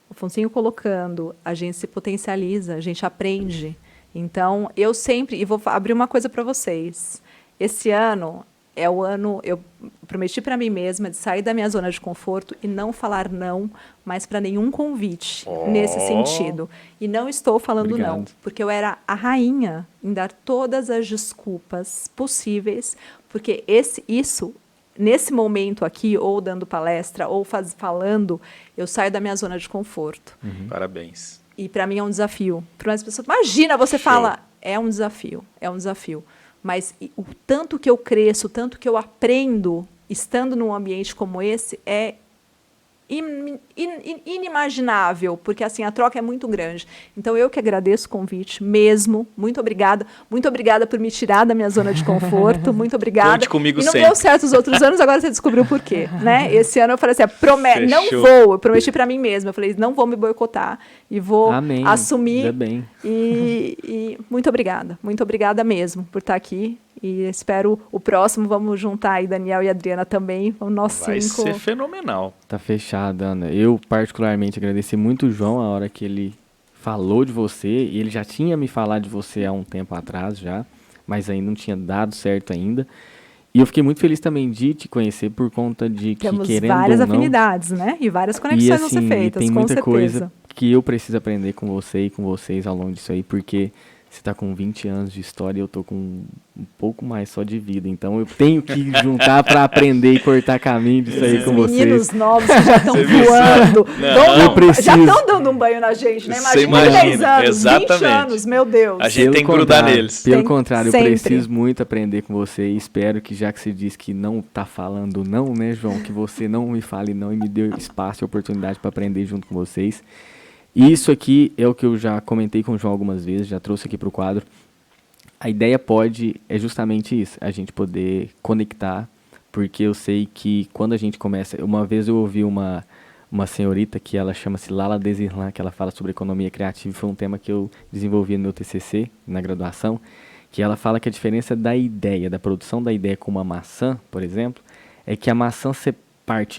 o Foncinho colocando, a gente se potencializa, a gente aprende. Então, eu sempre, e vou abrir uma coisa para vocês. Esse ano é o ano, eu prometi para mim mesma de sair da minha zona de conforto e não falar não, mais para nenhum convite nesse sentido. E não estou falando não, porque eu era a rainha em dar todas as desculpas possíveis, porque nesse momento aqui, ou dando palestra, ou falando, eu saio da minha zona de conforto. Parabéns. E para mim é um desafio. Para as pessoas, imagina, você fala, é um desafio. mas o tanto que eu cresço, o tanto que eu aprendo estando num ambiente como esse é inimaginável, porque assim a troca é muito grande. Então eu que agradeço o convite mesmo, muito obrigada por me tirar da minha zona de conforto, muito obrigada. Conte comigo e não sempre. deu certo os outros anos, agora você descobriu por quê, né? Esse ano eu falei assim, não Fechou. vou, eu prometi para mim mesma, eu falei, não vou me boicotar e vou Amém. assumir. Ainda bem. E muito obrigada mesmo por estar aqui. E espero o próximo, vamos juntar aí Daniel e Adriana também, nós Vai 5. ser fenomenal. Tá fechado, Ana. Eu particularmente agradeci muito o João a hora que ele falou de você, e ele já tinha me falado de você há um tempo atrás já, mas ainda não tinha dado certo ainda. E eu fiquei muito feliz também de te conhecer por conta de que, Temos querendo várias ou não, afinidades, né? E várias conexões e, vão assim, ser feitas, tem com muita certeza. coisa que eu preciso aprender com você e com vocês ao longo disso aí, porque você tá com 20 anos de história e eu tô com um pouco mais só de vida. Então eu tenho que juntar para aprender e cortar caminho disso aí com vocês. Meninos novos que já estão Você viu voando, Eu preciso. já estão dando um banho na gente, né? Você Imagina 10 imagina, anos, 20 exatamente. anos, meu Deus. A gente tem que grudar neles. Pelo Tem- contrário, sempre. eu preciso muito aprender com você e espero que, já que você disse que não tá falando não, né, João, que você não me fale não e me dê espaço e oportunidade para aprender junto com vocês. E isso aqui é o que eu já comentei com o João algumas vezes, já trouxe aqui para o quadro. A ideia é justamente isso, a gente poder conectar, porque eu sei que quando a gente começa... Uma vez eu ouvi uma senhorita que ela chama-se Lala Desirlan, que ela fala sobre economia criativa, foi um tema que eu desenvolvi no meu TCC, na graduação, que ela fala que a diferença da ideia, da produção da ideia com uma maçã, por exemplo, é que a maçã,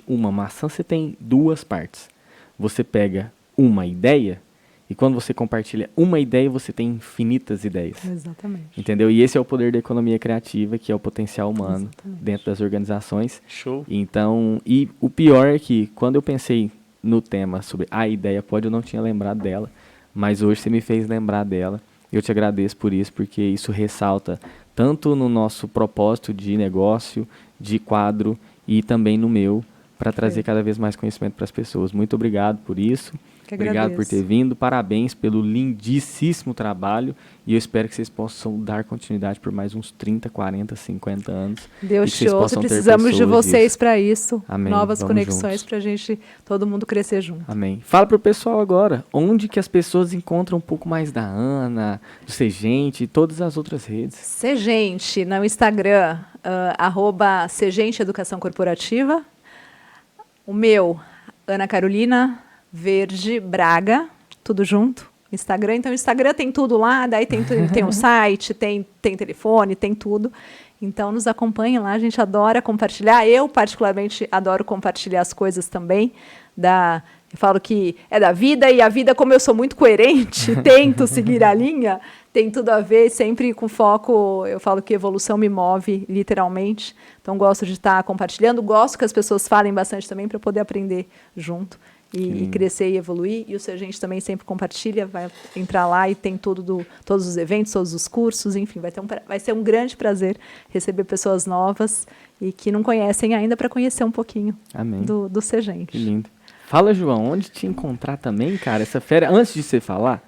uma maçã você tem duas partes. Você pega uma ideia, e quando você compartilha uma ideia, você tem infinitas ideias. Exatamente. Entendeu? E esse é o poder da economia criativa, que é o potencial humano Exatamente. dentro das organizações. Show. Então, e o pior é que quando eu pensei no tema sobre a ideia pode, eu não tinha lembrado dela, mas hoje você me fez lembrar dela. Eu te agradeço por isso, porque isso ressalta tanto no nosso propósito de negócio, de quadro, e também no meu, para trazer cada vez mais conhecimento para as pessoas. Muito obrigado por isso. Que Obrigado por agradeço. ter vindo, parabéns pelo lindíssimo trabalho e eu espero que vocês possam dar continuidade por mais uns 30, 40, 50 anos. Deu e que vocês show, possam ter precisamos de pessoas vocês disso. para isso. Amém, Novas vamos conexões juntos. para a gente, todo mundo crescer junto. Amém. Fala pro pessoal agora, onde que as pessoas encontram um pouco mais da Ana, do Segente e todas as outras redes? Segente, no Instagram, @Segente Educação Corporativa. O meu, Ana Carolina Verde Braga, tudo junto. Instagram, então o Instagram tem tudo lá, daí tem o site, tem telefone, tem tudo. Então nos acompanhem lá, a gente adora compartilhar. Eu particularmente adoro compartilhar as coisas também. Eu falo que é da vida, e a vida, como eu sou muito coerente, tento seguir a linha, tem tudo a ver, sempre com foco. Eu falo que evolução me move, literalmente. Então gosto de estar compartilhando, gosto que as pessoas falem bastante também para poder aprender junto. E crescer e evoluir. E o Segente também sempre compartilha, vai entrar lá e tem todos os eventos, todos os cursos, enfim, vai ser um grande prazer receber pessoas novas e que não conhecem ainda para conhecer um pouquinho Amém. do Segente. Que lindo. Fala, João, onde te encontrar também, cara? Essa fera, antes de você falar,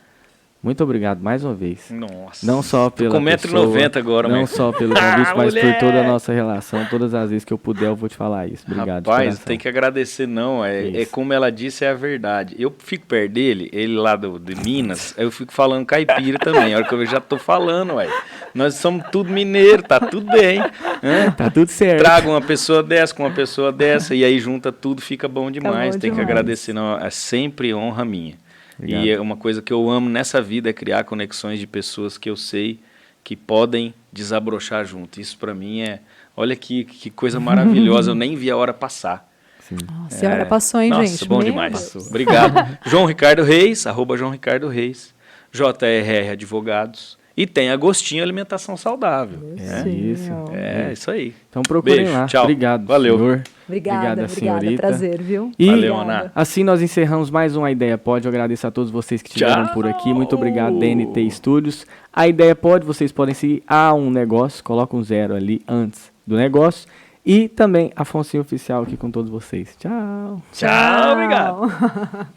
muito obrigado mais uma vez. Nossa. Não só pela com pessoa, 1,90 m agora, não mas... só pelo convite, mas por mulher! toda a nossa relação. Todas as vezes que eu puder, eu vou te falar isso. Obrigado. de Rapaz, coração. tem que agradecer, não. É Isso. como ela disse, é a verdade. Eu fico perto dele, ele lá de Minas, eu fico falando caipira também. A hora que eu já tô falando, ué. Nós somos tudo mineiro, tá tudo bem. Né? Tá tudo certo. Traga uma pessoa dessa com uma pessoa dessa, e aí junta tudo, fica bom demais. Tem que demais. agradecer, não. É sempre honra minha. Obrigado. E é uma coisa que eu amo nessa vida, é criar conexões de pessoas que eu sei que podem desabrochar junto. Isso pra mim é... Olha que coisa maravilhosa, eu nem vi a hora passar. Sim. Nossa, a hora passou, hein, Nossa, gente? bom Meu demais. Deus. Obrigado. João Ricardo Reis, @João Ricardo Reis, JRR Advogados. E tem Agostinho Alimentação Saudável. É isso. É, isso aí. Então procurem Beijo, lá. tchau. Obrigado, Valeu. senhor. Obrigada, senhorita. prazer, viu? E Valeu, Obrigada. Ana. assim nós encerramos mais uma Ideia Pod. Eu agradeço a todos vocês que estiveram Tchau. por aqui. Muito obrigado, DNT Studios. A Ideia Pod, vocês podem seguir um negócio, coloca um 0 ali antes do negócio. E também Afonso Oficial aqui com todos vocês. Tchau. Tchau, obrigado.